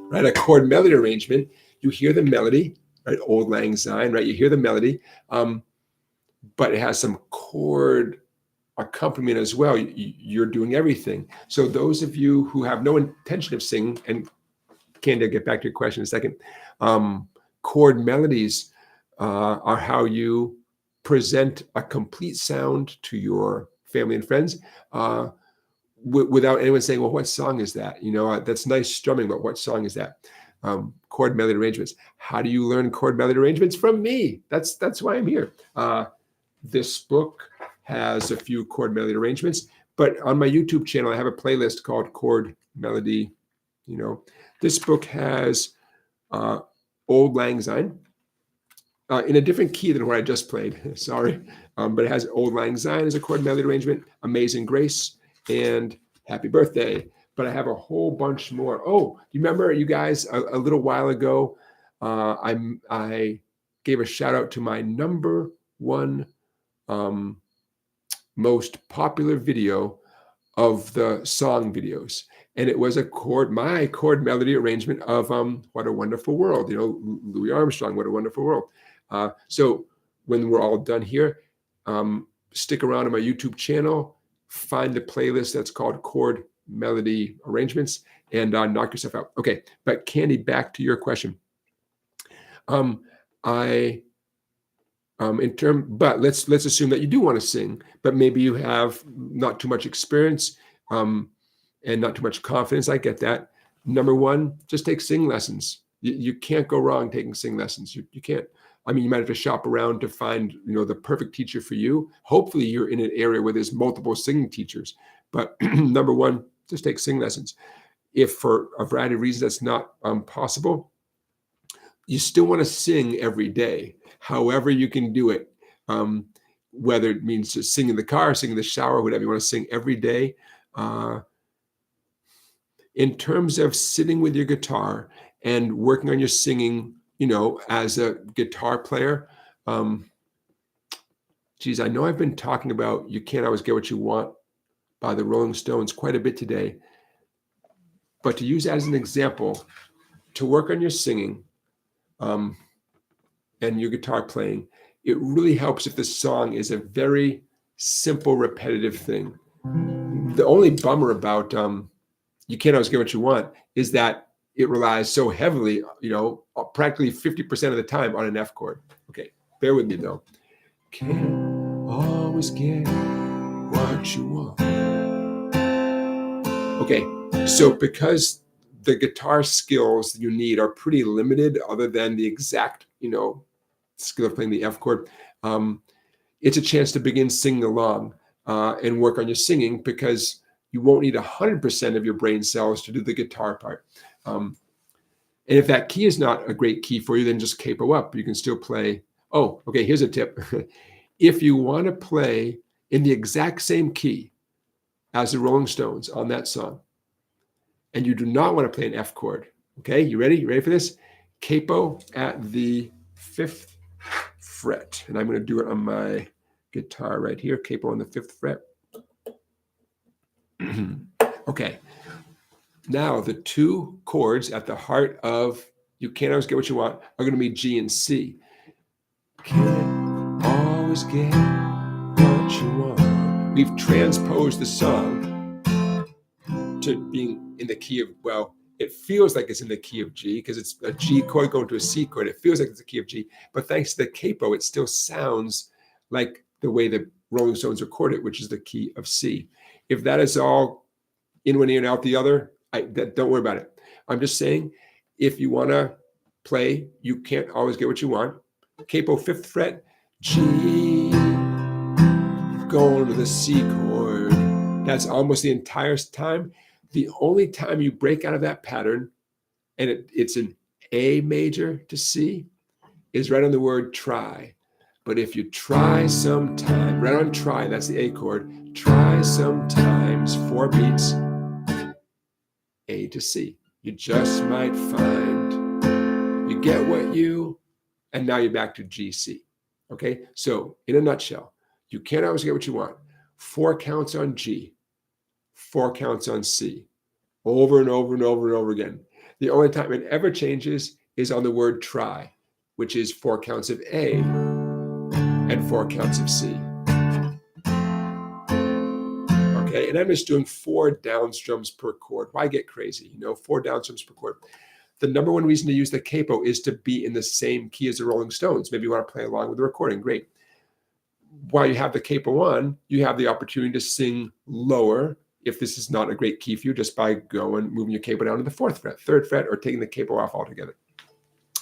Right, a chord melody arrangement, you hear the melody, right? Auld Lang Syne, right? You hear the melody, but it has some chord accompaniment as well. You're doing everything. So those of you who have no intention of singing, and Candy, I'll get back to your question in a second, chord melodies are how you present a complete sound to your family and friends without anyone saying, well, what song is that? That's nice strumming, but what song is that? Chord melody arrangements. How do you learn chord melody arrangements? From me. That's why I'm here. This book has a few chord melody arrangements, but on my YouTube channel, I have a playlist called Chord Melody. This book has Auld Lang Syne in a different key than what I just played. Sorry, but it has Auld Lang Syne as a chord melody arrangement, Amazing Grace, and Happy Birthday. But I have a whole bunch more. Oh, you remember, you guys, a little while ago, I gave a shout out to my number one most popular video of the song videos, and it was my chord melody arrangement of What a Wonderful World, Louis Armstrong, What a Wonderful World. So when we're all done here, stick around on my YouTube channel, find the playlist that's called Chord Melody Arrangements, and knock yourself out. Okay, but Candy, back to your question. But let's assume that you do want to sing, but maybe you have not too much experience and not too much confidence. I get that. Number one, just take sing lessons. You can't go wrong taking sing lessons. You can't. You might have to shop around to find the perfect teacher for you. Hopefully you're in an area where there's multiple singing teachers. But number one, just take sing lessons. If for a variety of reasons that's not possible, you still want to sing every day, however you can do it, whether it means to sing in the car, sing in the shower, whatever you want to sing every day. In terms of sitting with your guitar and working on your singing, as a guitar player, geez, I know I've been talking about You Can't Always Get What You Want by the Rolling Stones quite a bit today, but to use that as an example, to work on your singing, and your guitar playing, it really helps if the song is a very simple, repetitive thing. The only bummer about You Can't Always Get What You Want is that it relies so heavily, practically 50% of the time on an F chord. Okay, bear with me though. can't always get what you want. Okay, so because the guitar skills you need are pretty limited, other than the exact, skill of playing the F chord, it's a chance to begin singing along and work on your singing, because you won't need 100% of your brain cells to do the guitar part. And if that key is not a great key for you, then just capo up. You can still play. Oh, okay, here's a tip. If you want to play in the exact same key as the Rolling Stones on that song, and you do not want to play an F chord, okay, you ready? You ready for this? Capo at the 5th fret. And I'm going to do it on my guitar right here. Capo on the 5th fret. Okay. Now, the two chords at the heart of You Can't Always Get What You Want are going to be G and C. Can't always get what you want. We've transposed the song to being in the key of, well, it feels like it's in the key of G because it's a G chord going to a C chord. It feels like it's the key of G, but thanks to the capo, it still sounds like the way the Rolling Stones record it, which is the key of C. If that is all in one ear and out the other, don't worry about it. I'm just saying, if you want to play, you can't always get what you want. Capo 5th fret, G, going to the C chord. That's almost the entire time. The only time you break out of that pattern, and it's an A major to C, is right on the word try. But if you try sometime, right on try, that's the A chord, try sometimes 4 beats, A to C. You just might find you get what you, and now you're back to G, C. Okay, so in a nutshell, you can't always get what you want. 4 counts on G, 4 counts on C, over and over and over and over again. The only time it ever changes is on the word try, which is 4 counts of A and 4 counts of C. Okay, and I'm just doing 4 down strums per chord. Why get crazy? 4 down strums per chord. The number one reason to use the capo is to be in the same key as the Rolling Stones. Maybe you want to play along with the recording. Great. While you have the capo on, you have the opportunity to sing lower if this is not a great key for you, just by moving your capo down to the 4th fret, 3rd fret, or taking the capo off altogether.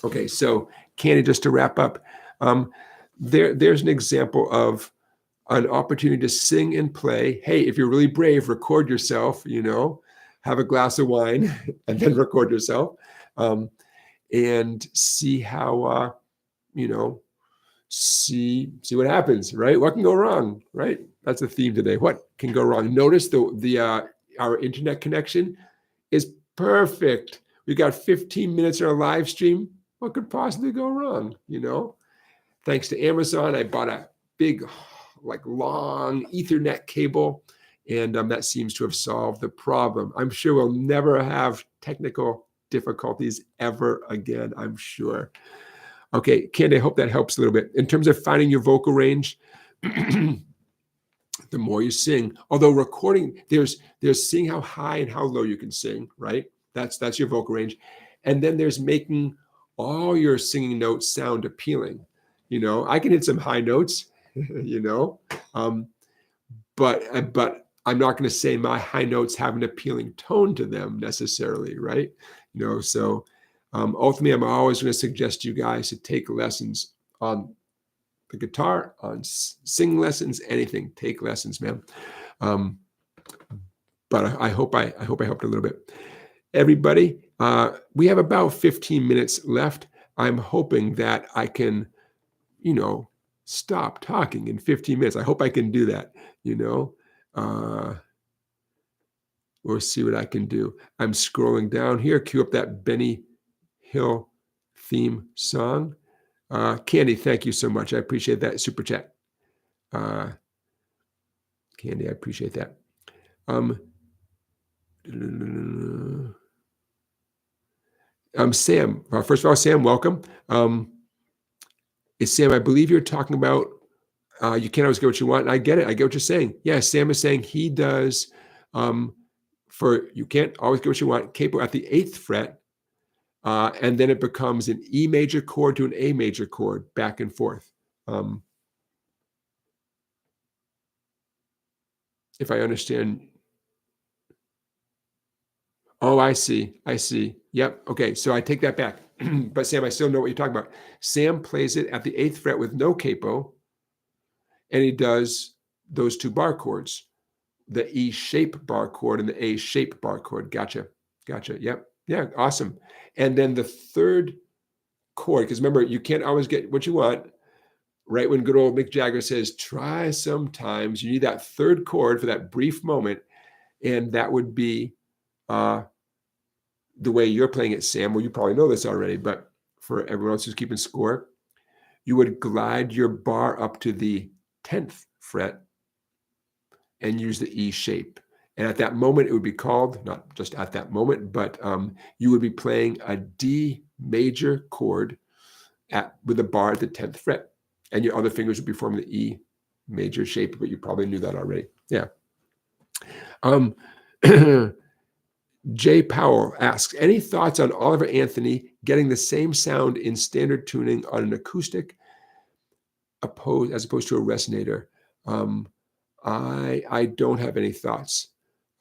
Okay, so Candy, just to wrap up, there's an example of an opportunity to sing and play. Hey, if you're really brave, record yourself, have a glass of wine and then record yourself, and see how, see what happens, right? What can go wrong, right? That's the theme today. What can go wrong? Notice our internet connection is perfect. We got 15 minutes in our live stream. What could possibly go wrong? Thanks to Amazon, I bought a big, long Ethernet cable, and that seems to have solved the problem. I'm sure we'll never have technical difficulties ever again, I'm sure. Okay, Candy, I hope that helps a little bit. In terms of finding your vocal range, the more you sing, although recording, there's seeing how high and how low you can sing, right? That's your vocal range. And then there's making all your singing notes sound appealing. I can hit some high notes, but I'm not going to say my high notes have an appealing tone to them necessarily, right? So ultimately, I'm always going to suggest you guys to take lessons on the guitar, on sing lessons, anything. Take lessons, man. But I hope I helped a little bit. Everybody, we have about 15 minutes left. I'm hoping that I can, stop talking in 15 minutes. I hope I can do that. We'll see what I can do. I'm scrolling down here. Cue up that Benny Hill theme song. Candy, thank you so much. I appreciate that super chat. Candy, I appreciate that. Sam, first of all, Sam, welcome. Sam, I believe you're talking about you can't always get what you want. And I get it. I get what you're saying. Yeah, Sam is saying he does for you can't always get what you want, capo at the 8th fret, and then it becomes an E major chord to an A major chord, back and forth. if I understand. Oh, I see. I see. Yep. Okay. So I take that back. But Sam, I still know what you're talking about. Sam plays it at the 8th fret with no capo, and he does those two bar chords, the E shape bar chord and the A shape bar chord. Gotcha. Gotcha. Yep. Yeah. Awesome. And then the third chord, because remember, you can't always get what you want. Right when good old Mick Jagger says, try sometimes, you need that third chord for that brief moment. And that would be the way you're playing it, Sam. Well, you probably know this already, but for everyone else who's keeping score, you would glide your bar up to the 10th fret and use the E shape. And at that moment, it would be called, not just at that moment, but you would be playing a D major chord with a bar at the 10th fret. And your other fingers would be forming the E major shape, but you probably knew that already. Yeah. Jay Powell asks, any thoughts on Oliver Anthony getting the same sound in standard tuning on an acoustic as opposed to a resonator? I don't have any thoughts.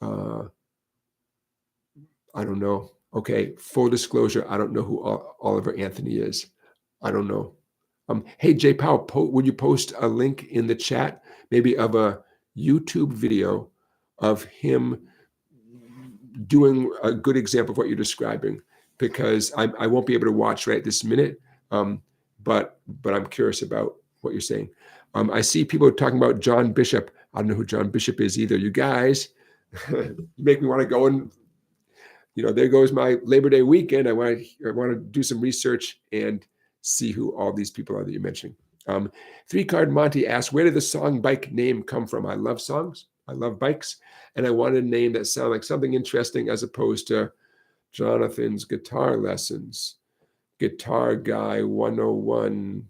I don't know. Okay, full disclosure, I don't know who Oliver Anthony is. I don't know. Hey, Jay Powell, would you post a link in the chat, maybe of a YouTube video of him doing a good example of what you're describing? Because I won't be able to watch right this minute, but I'm curious about what you're saying. I see people talking about John Bishop. I don't know who John Bishop is either. You guys make me want to go and, there goes my Labor Day weekend. I want to do some research and see who all these people are that you're mentioning. 3-Card Monty asks, where did the song bike name come from? I love songs. I love bikes. And I wanted a name that sounded like something interesting as opposed to Jonathan's Guitar Lessons, Guitar Guy 101,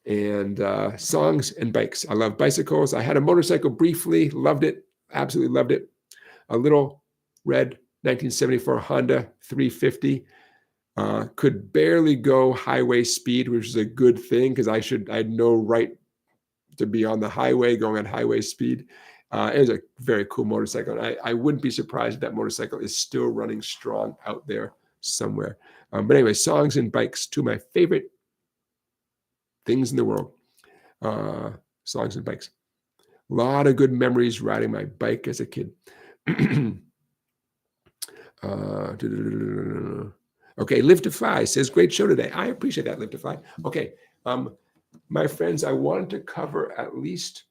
and songs and bikes. I love bicycles. I had a motorcycle briefly, loved it, absolutely loved it. A little red 1974 Honda 350. Could barely go highway speed, which is a good thing because I had no right to be on the highway going at highway speed. It was a very cool motorcycle. And I wouldn't be surprised if that motorcycle is still running strong out there somewhere. But anyway, songs and bikes, two of my favorite things in the world. Songs and bikes. A lot of good memories riding my bike as a kid. Okay, Live to Fly says, great show today. I appreciate that, Live to Fly. Okay, my friends, I wanted to cover at least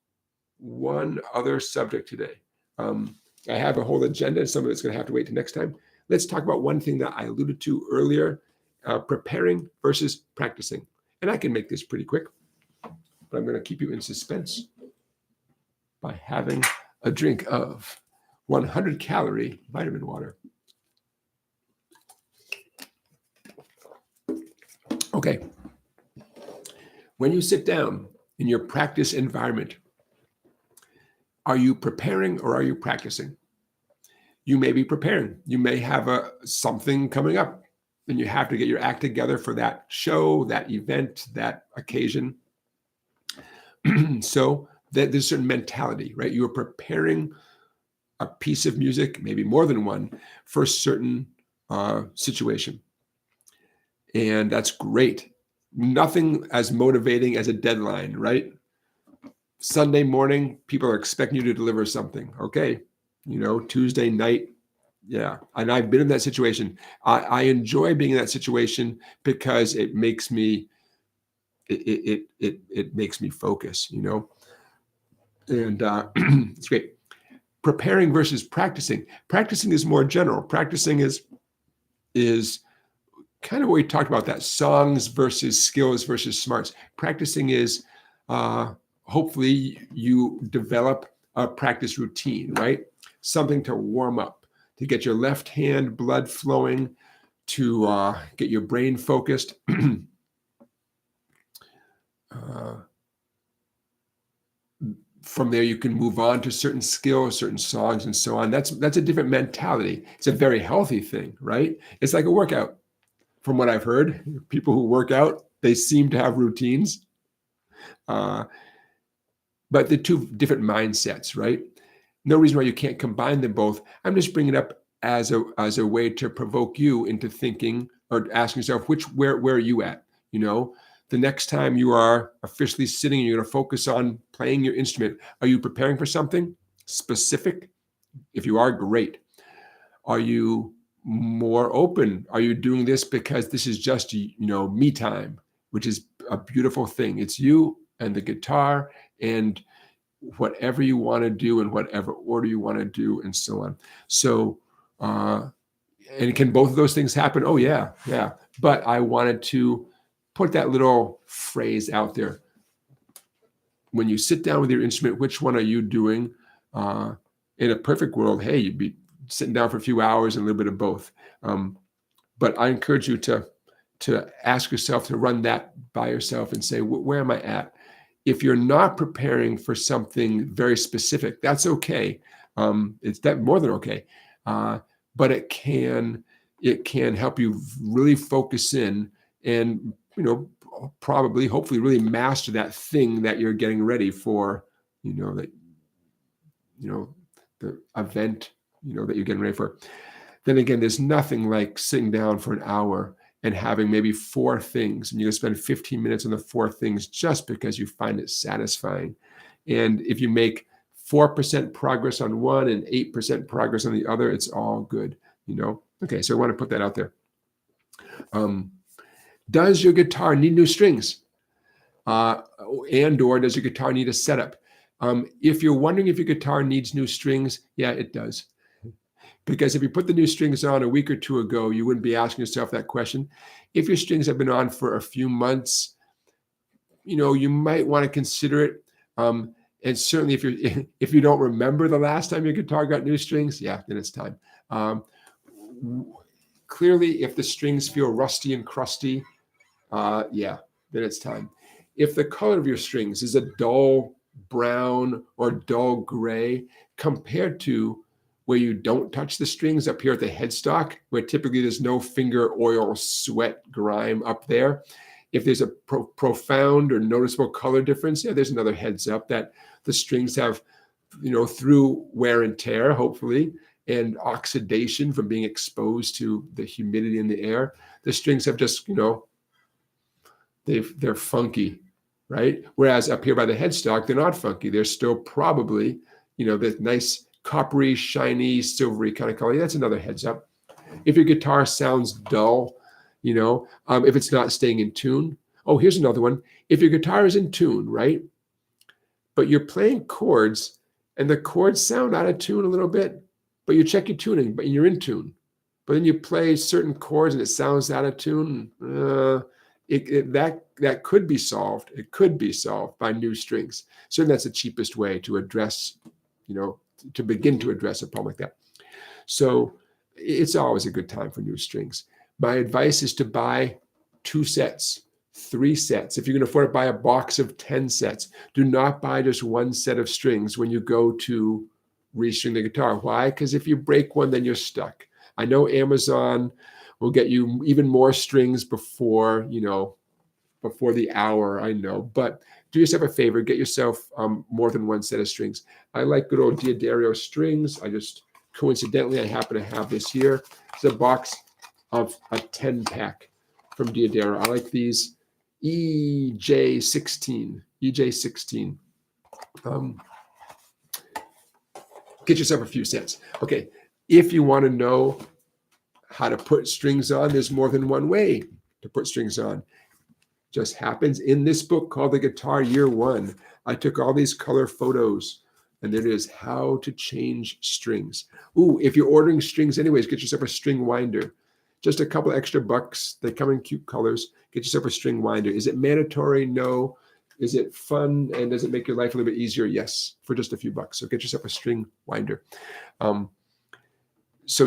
one other subject today. I have a whole agenda, and some of it's going to have to wait till next time. Let's talk about one thing that I alluded to earlier, preparing versus practicing. And I can make this pretty quick, but I'm going to keep you in suspense by having a drink of 100-calorie vitamin water. Okay. When you sit down in your practice environment, are you preparing or are you practicing? You may be preparing. You may have something coming up, and you have to get your act together for that show, that event, that occasion. So there's a certain mentality, right? You are preparing a piece of music, maybe more than one, for a certain situation. And that's great. Nothing as motivating as a deadline, right? Sunday morning, people are expecting you to deliver something. Okay. Tuesday night. Yeah. And I've been in that situation. I enjoy being in that situation because it makes me, it makes me focus, and it's great. Preparing versus practicing. Practicing is more general. Practicing is kind of what we talked about, that songs versus skills versus smarts. Practicing is hopefully you develop a practice routine, right? Something to warm up, to get your left hand blood flowing, to get your brain focused. From there, you can move on to certain skills, certain songs, and so on. That's a different mentality. It's a very healthy thing, right? It's like a workout. From what I've heard, people who work out, they seem to have routines. but they're two different mindsets, right? No reason why you can't combine them both. I'm just bringing it up as a way to provoke you into thinking or asking yourself, where are you at? You know, the next time you are officially sitting and you're going to focus on playing your instrument, are you preparing for something specific? If you are, great. Are you more open? Are you doing this because this is just, me time, which is a beautiful thing. It's you and the guitar and whatever you want to do in whatever order you want to do and so on. So, and can both of those things happen? Oh, yeah. But I wanted to put that little phrase out there. When you sit down with your instrument, which one are you doing? In a perfect world, hey, you'd be sitting down for a few hours and a little bit of both. But I encourage you to ask yourself, to run that by yourself and say, where am I at? If you're not preparing for something very specific, that's okay. It's that more than okay. But it can help you really focus in and, hopefully really master that thing that you're getting ready for, the event, that you're getting ready for. Then again, there's nothing like sitting down for an hour and having maybe 4 things, and you're going to spend 15 minutes on the 4 things just because you find it satisfying. And if you make 4% progress on one and 8% progress on the other, it's all good, Okay, so I want to put that out there. Does your guitar need new strings? And/or does your guitar need a setup? If you're wondering if your guitar needs new strings, yeah, it does. Because if you put the new strings on a week or 2 ago, you wouldn't be asking yourself that question. If your strings have been on for a few months, you might want to consider it. And certainly if you don't remember the last time your guitar got new strings, yeah, then it's time. Clearly, if the strings feel rusty and crusty, yeah, then it's time. If the color of your strings is a dull brown or dull gray compared to where you don't touch the strings up here at the headstock, where typically there's no finger oil, sweat, grime up there. If there's a profound or noticeable color difference, yeah, there's another heads up that the strings have, through wear and tear, hopefully, and oxidation from being exposed to the humidity in the air, the strings have just, they're funky, right? Whereas up here by the headstock, they're not funky. They're still probably, the nice coppery, shiny, silvery kind of color. That's another heads up. If your guitar sounds dull, if it's not staying in tune. Oh, here's another one. If your guitar is in tune, right? But you're playing chords and the chords sound out of tune a little bit, but you check your tuning, but you're in tune. But then you play certain chords and it sounds out of tune. That could be solved. It could be solved by new strings. Certainly that's the cheapest way to address, to begin to address a problem like that. So it's always a good time for new strings. My advice is to buy 2 sets, 3 sets. If you're going to afford to buy a box of 10 sets, do not buy just 1 set of strings when you go to restring the guitar. Why? Because if you break one, then you're stuck. I know Amazon will get you even more strings before the hour, I know, but do yourself a favor, get yourself more than 1 set of strings. I like good old Diodario strings. I just, coincidentally, I happen to have this here. It's a box of a 10-pack from Diodario. I like these EJ16. Get yourself a few sets. Okay, if you want to know how to put strings on, there's more than one way to put strings on. Just happens in this book called The Guitar Year One. I took all these color photos, and there it is, how to change strings. Ooh, if you're ordering strings anyways, get yourself a string winder. Just a couple extra bucks. They come in cute colors. Get yourself a string winder. Is it mandatory? No. Is it fun? And does it make your life a little bit easier? Yes, for just a few bucks. So get yourself a string winder. So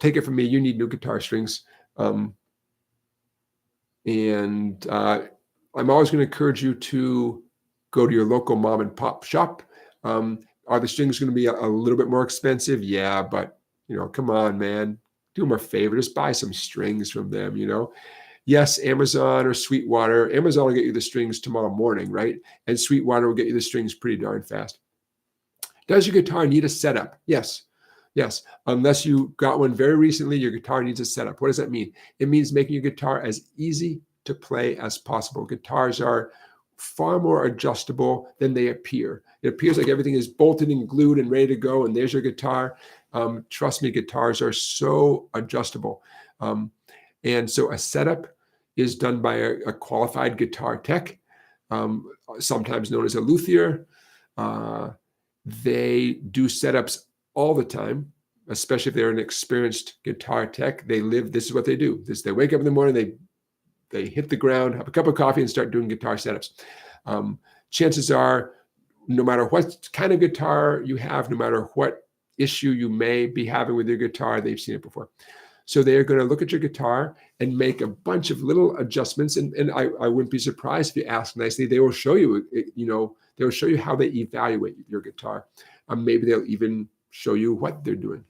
take it from me. You need new guitar strings. And I'm always going to encourage you to go to your local mom and pop shop. Are the strings going to be a little bit more expensive? Yeah, but come on, man, do them a favor. Just buy some strings from them. Yes, Amazon or Sweetwater. Amazon will get you the strings tomorrow morning, right? And Sweetwater will get you the strings pretty darn fast. Does your guitar need a setup? Yes. Yes. Unless you got one very recently, your guitar needs a setup. What does that mean? It means making your guitar as easy to play as possible. Guitars are far more adjustable than they appear. It appears like everything is bolted and glued and ready to go, and there's your guitar. Trust me, guitars are so adjustable. And so a setup is done by a qualified guitar tech, sometimes known as a luthier. They do setups all the time, especially if they're an experienced guitar tech. This is what they do. They wake up in the morning, they hit the ground, have a cup of coffee, and start doing guitar setups. Chances are, no matter what kind of guitar you have, no matter what issue you may be having with your guitar, they've seen it before. So they're going to look at your guitar and make a bunch of little adjustments. And I wouldn't be surprised if you ask nicely. They will show you, they will show you how they evaluate your guitar. Maybe they'll even show you what they're doing,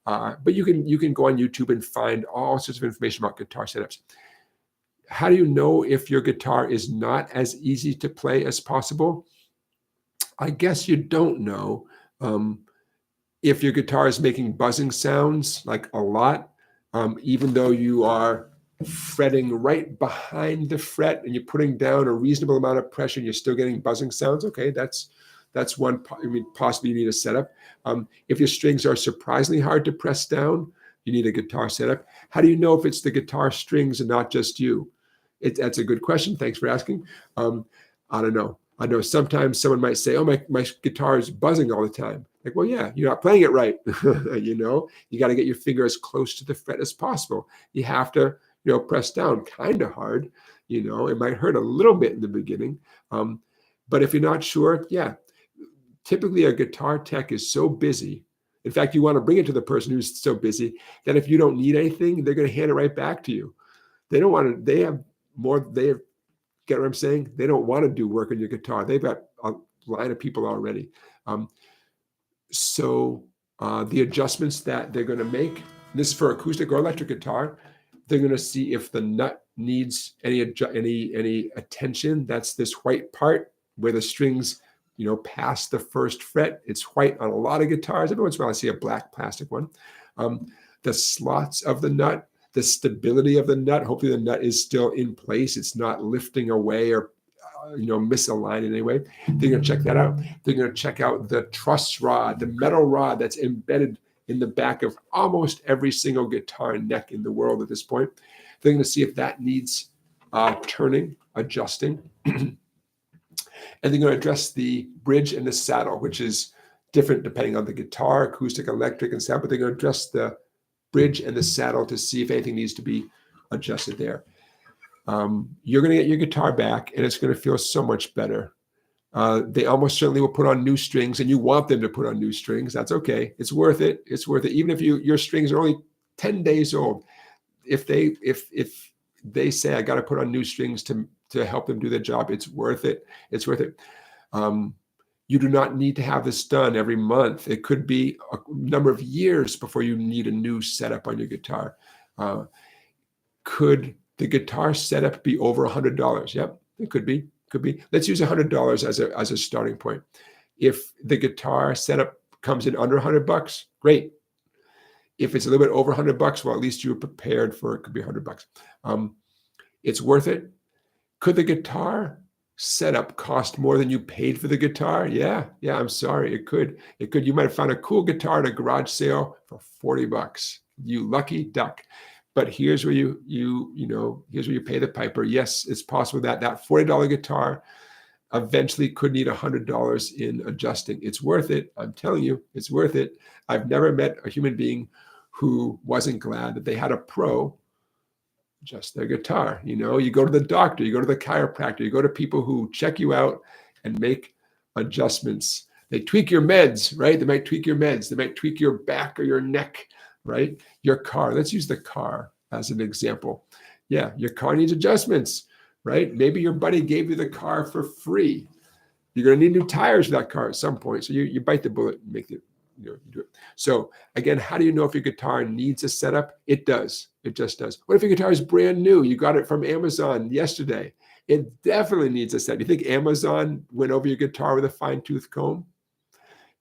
But you can go on YouTube and find all sorts of information about guitar setups. How do you know if your guitar is not as easy to play as possible? I guess you don't know. If your guitar is making buzzing sounds like a lot, even though you are fretting right behind the fret and you're putting down a reasonable amount of pressure and you're still getting buzzing sounds, okay, that's one. Possibly you need a setup. If your strings are surprisingly hard to press down, you need a guitar setup. How do you know if it's the guitar strings and not just you? That's a good question. Thanks for asking. I don't know. I know sometimes someone might say, oh, my guitar is buzzing all the time. Like, well, yeah, you're not playing it right. You got to get your finger as close to the fret as possible. You have to, press down kind of hard. It might hurt a little bit in the beginning. But if you're not sure, yeah, typically a guitar tech is so busy. In fact, you want to bring it to the person who's so busy that if you don't need anything, they're going to hand it right back to you. They don't want to, get what I'm saying? They don't want to do work on your guitar. They've got a line of people already. So the adjustments that they're going to make, this is for acoustic or electric guitar, they're going to see if the nut needs any attention. That's this white part where the strings, past the first fret. It's white on a lot of guitars. Every once in a while I see a black plastic one. The slots of the nut, the stability of the nut. Hopefully the nut is still in place. It's not lifting away or misaligned in any way. They're going to check that out. They're going to check out the truss rod, the metal rod that's embedded in the back of almost every single guitar neck in the world at this point. They're going to see if that needs turning, adjusting. And they're going to address the bridge and the saddle, which is different depending on the guitar, acoustic, electric, and sound, but they're going to address the bridge and the saddle to see if anything needs to be adjusted there. You're going to get your guitar back, and it's going to feel so much better. They almost certainly will put on new strings, and you want them to put on new strings. That's okay. It's worth it. It's worth it. Even if your strings are only 10 days old, if they say I got to put on new strings to help them do their job, it's worth it. It's worth it. You do not need to have this done every month. It could be a number of years before you need a new setup on your guitar. Could the guitar setup be over $100? Yep, it could be. Could be. Let's use $100 as a starting point. If the guitar setup comes in under $100, great. If it's a little bit over $100, well, at least you're prepared for it. Could be $100. It's worth it. Could the guitar setup cost more than you paid for the guitar? Yeah, I'm sorry. It could. You might have found a cool guitar at a garage sale for $40. You lucky duck. But here's where here's where you pay the piper. Yes, it's possible that $40 guitar eventually could need $100 in adjusting. It's worth it. I'm telling you, it's worth it. I've never met a human being who wasn't glad that they had a pro adjust their guitar. You go to the doctor, you go to the chiropractor, you go to people who check you out and make adjustments. They tweak your meds, right? They might tweak your meds. They might tweak your back or your neck, right? Your car. Let's use the car as an example. Yeah, your car needs adjustments, right? Maybe your buddy gave you the car for free. You're going to need new tires for that car at some point. So you bite the bullet and make you do it. So again, how do you know if your guitar needs a setup? It does. It just does. What if your guitar is brand new? You got it from Amazon yesterday. It definitely needs a set. You think Amazon went over your guitar with a fine-tooth comb?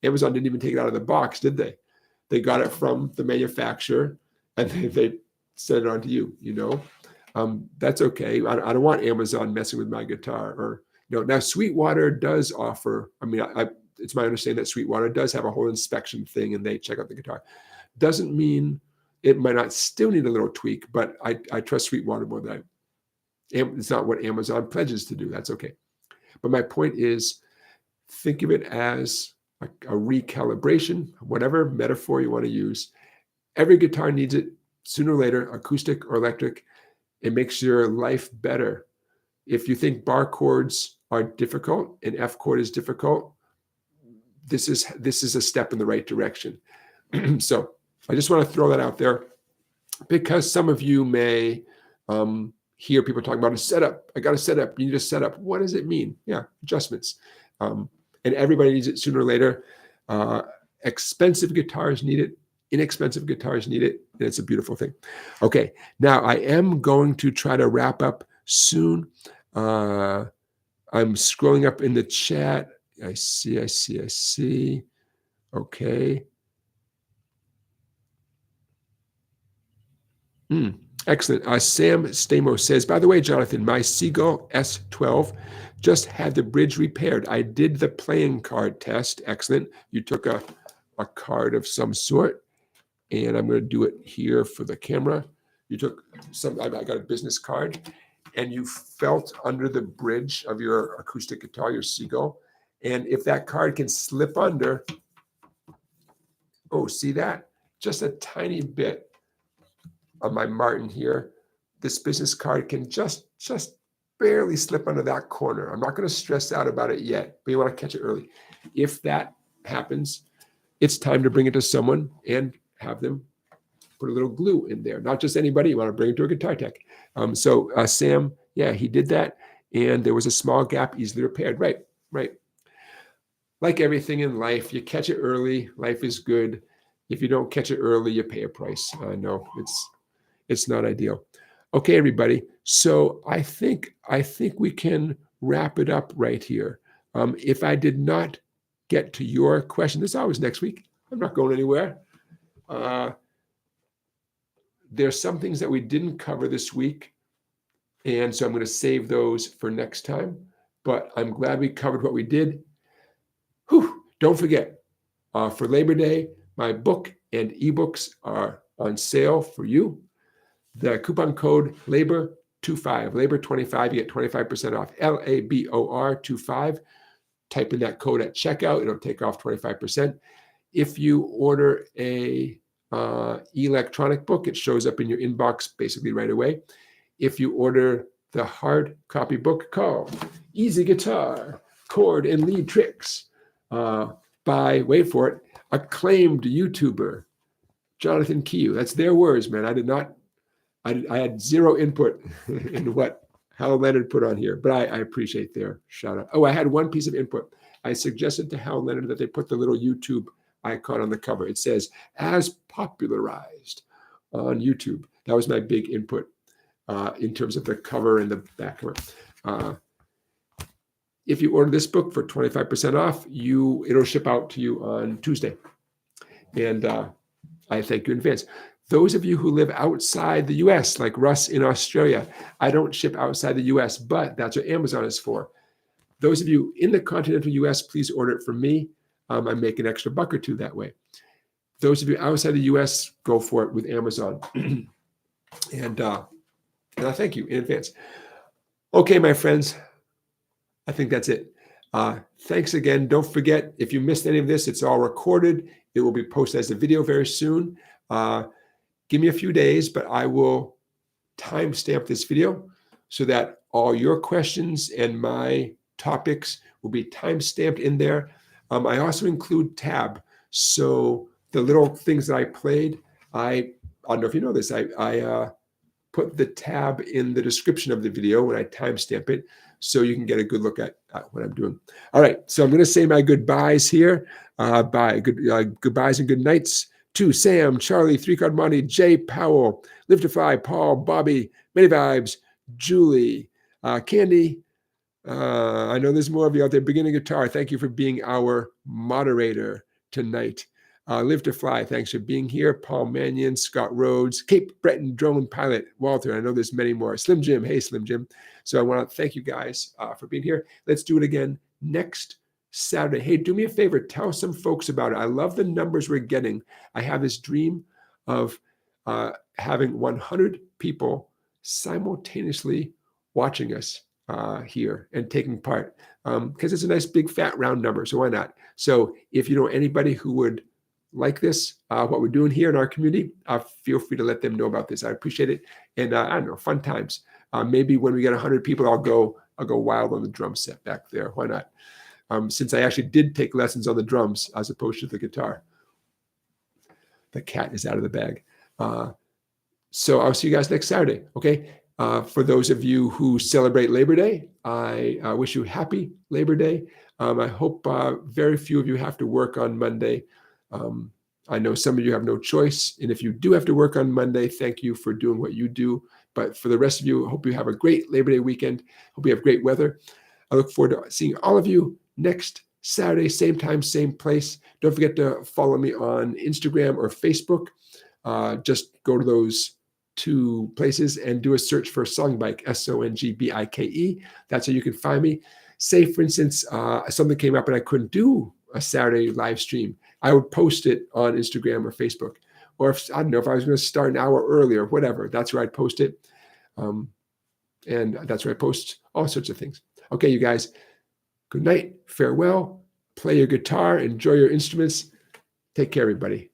Amazon didn't even take it out of the box, did they? They got it from the manufacturer and they sent it on to you, That's okay. I don't want Amazon messing with my guitar. Or now Sweetwater does offer, it's my understanding that Sweetwater does have a whole inspection thing and they check out the guitar. Doesn't mean it might not still need a little tweak, but I trust Sweetwater more than it's not what Amazon pledges to do. That's okay. But my point is, think of it as a recalibration, whatever metaphor you want to use. Every guitar needs it sooner or later, acoustic or electric. It makes your life better. If you think bar chords are difficult and F chord is difficult, this is a step in the right direction. So I just want to throw that out there because some of you may hear people talking about a setup. I got a setup. You need a setup. What does it mean? Yeah, adjustments. And everybody needs it sooner or later. Expensive guitars need it. Inexpensive guitars need it. And it's a beautiful thing. Okay, now I am going to try to wrap up soon. I'm scrolling up in the chat. I see. Okay. Excellent. Sam Stamos says, by the way, Jonathan, my Seagull S12 just had the bridge repaired. I did the playing card test. Excellent. You took a card of some sort, and I'm going to do it here for the camera. You took I got a business card, and you felt under the bridge of your acoustic guitar, your Seagull. And if that card can slip under, oh, see that? Just a tiny bit on my Martin here, this business card can just barely slip under that corner. I'm not going to stress out about it yet, but you want to catch it early. If that happens, it's time to bring it to someone and have them put a little glue in there. Not just anybody. You want to bring it to a guitar tech. So Sam, yeah, he did that, and there was a small gap, easily repaired. Right. Like everything in life, you catch it early, life is good. If you don't catch it early, you pay a price. No, it's not ideal. Okay, everybody. So I think we can wrap it up right here. If I did not get to your question, this is always next week. I'm not going anywhere. There's some things that we didn't cover this week, and so I'm going to save those for next time. But I'm glad we covered what we did. Don't forget, for Labor Day, my book and ebooks are on sale for you. The coupon code LABOR25, LABOR25, you get 25% off, LABOR25. Type in that code at checkout, it'll take off 25%. If you order a electronic book, it shows up in your inbox basically right away. If you order the hard copy book called Easy Guitar, Chord and Lead Tricks by, wait for it, acclaimed YouTuber Jonathan Kehew. That's their words, man. I had zero input in what Hal Leonard put on here, but I appreciate their shout out. Oh, I had one piece of input. I suggested to Hal Leonard that they put the little YouTube icon on the cover. It says, as popularized on YouTube. That was my big input in terms of the cover and the back cover. If you order this book for 25% off, it'll ship out to you on Tuesday. And I thank you in advance. Those of you who live outside the US, like Russ in Australia, I don't ship outside the US, but that's what Amazon is for. Those of you in the continental US, please order it from me. I make an extra $1 or $2 that way. Those of you outside the US, go for it with Amazon. And I thank you in advance. Okay, my friends, I think that's it. Thanks again. Don't forget, if you missed any of this, it's all recorded. It will be posted as a video very soon. Give me a few days, but I will timestamp this video so that all your questions and my topics will be timestamped in there. I also include tab. So the little things that I played, I don't know if you know this, I put the tab in the description of the video when I timestamp it, so you can get a good look at what I'm doing. All right, so I'm going to say my goodbyes here. Bye. Goodbyes and good nights to Sam, Charlie, 3-Card Monty, Jay Powell, Live to Fly, Paul, Bobby, Many Vibes, Julie, Candy. I know there's more of you out there. Beginning Guitar, thank you for being our moderator tonight. Live to Fly, thanks for being here. Paul Mannion, Scott Rhodes, Cape Breton Drone Pilot, Walter. I know there's many more. Slim Jim, hey Slim Jim. So I want to thank you guys for being here. Let's do it again next Saturday. Hey, do me a favor, tell some folks about it. I love the numbers we're getting. I have this dream of having 100 people simultaneously watching us here and taking part, because it's a nice big fat round number, so why not? So if you know anybody who would like this, what we're doing here in our community, feel free to let them know about this. I appreciate it. And I don't know, fun times. Maybe when we get 100 people, I'll go wild on the drum set back there. Why not? Since I actually did take lessons on the drums as opposed to the guitar. The cat is out of the bag. So I'll see you guys next Saturday. Okay. For those of you who celebrate Labor Day, I wish you happy Labor Day. I hope very few of you have to work on Monday. I know some of you have no choice. And if you do have to work on Monday, thank you for doing what you do. But for the rest of you, I hope you have a great Labor Day weekend. Hope you have great weather. I look forward to seeing all of you next Saturday, same time, same place. Don't forget to follow me on Instagram or Facebook. Just go to those 2 places and do a search for Songbike, Songbike. That's how you can find me. Say, for instance, something came up and I couldn't do a Saturday live stream. I would post it on Instagram or Facebook. Or if, I don't know, if I was going to start an hour earlier, whatever, that's where I'd post it. And that's where I post all sorts of things. Okay, you guys, good night, farewell, play your guitar, enjoy your instruments. Take care, everybody.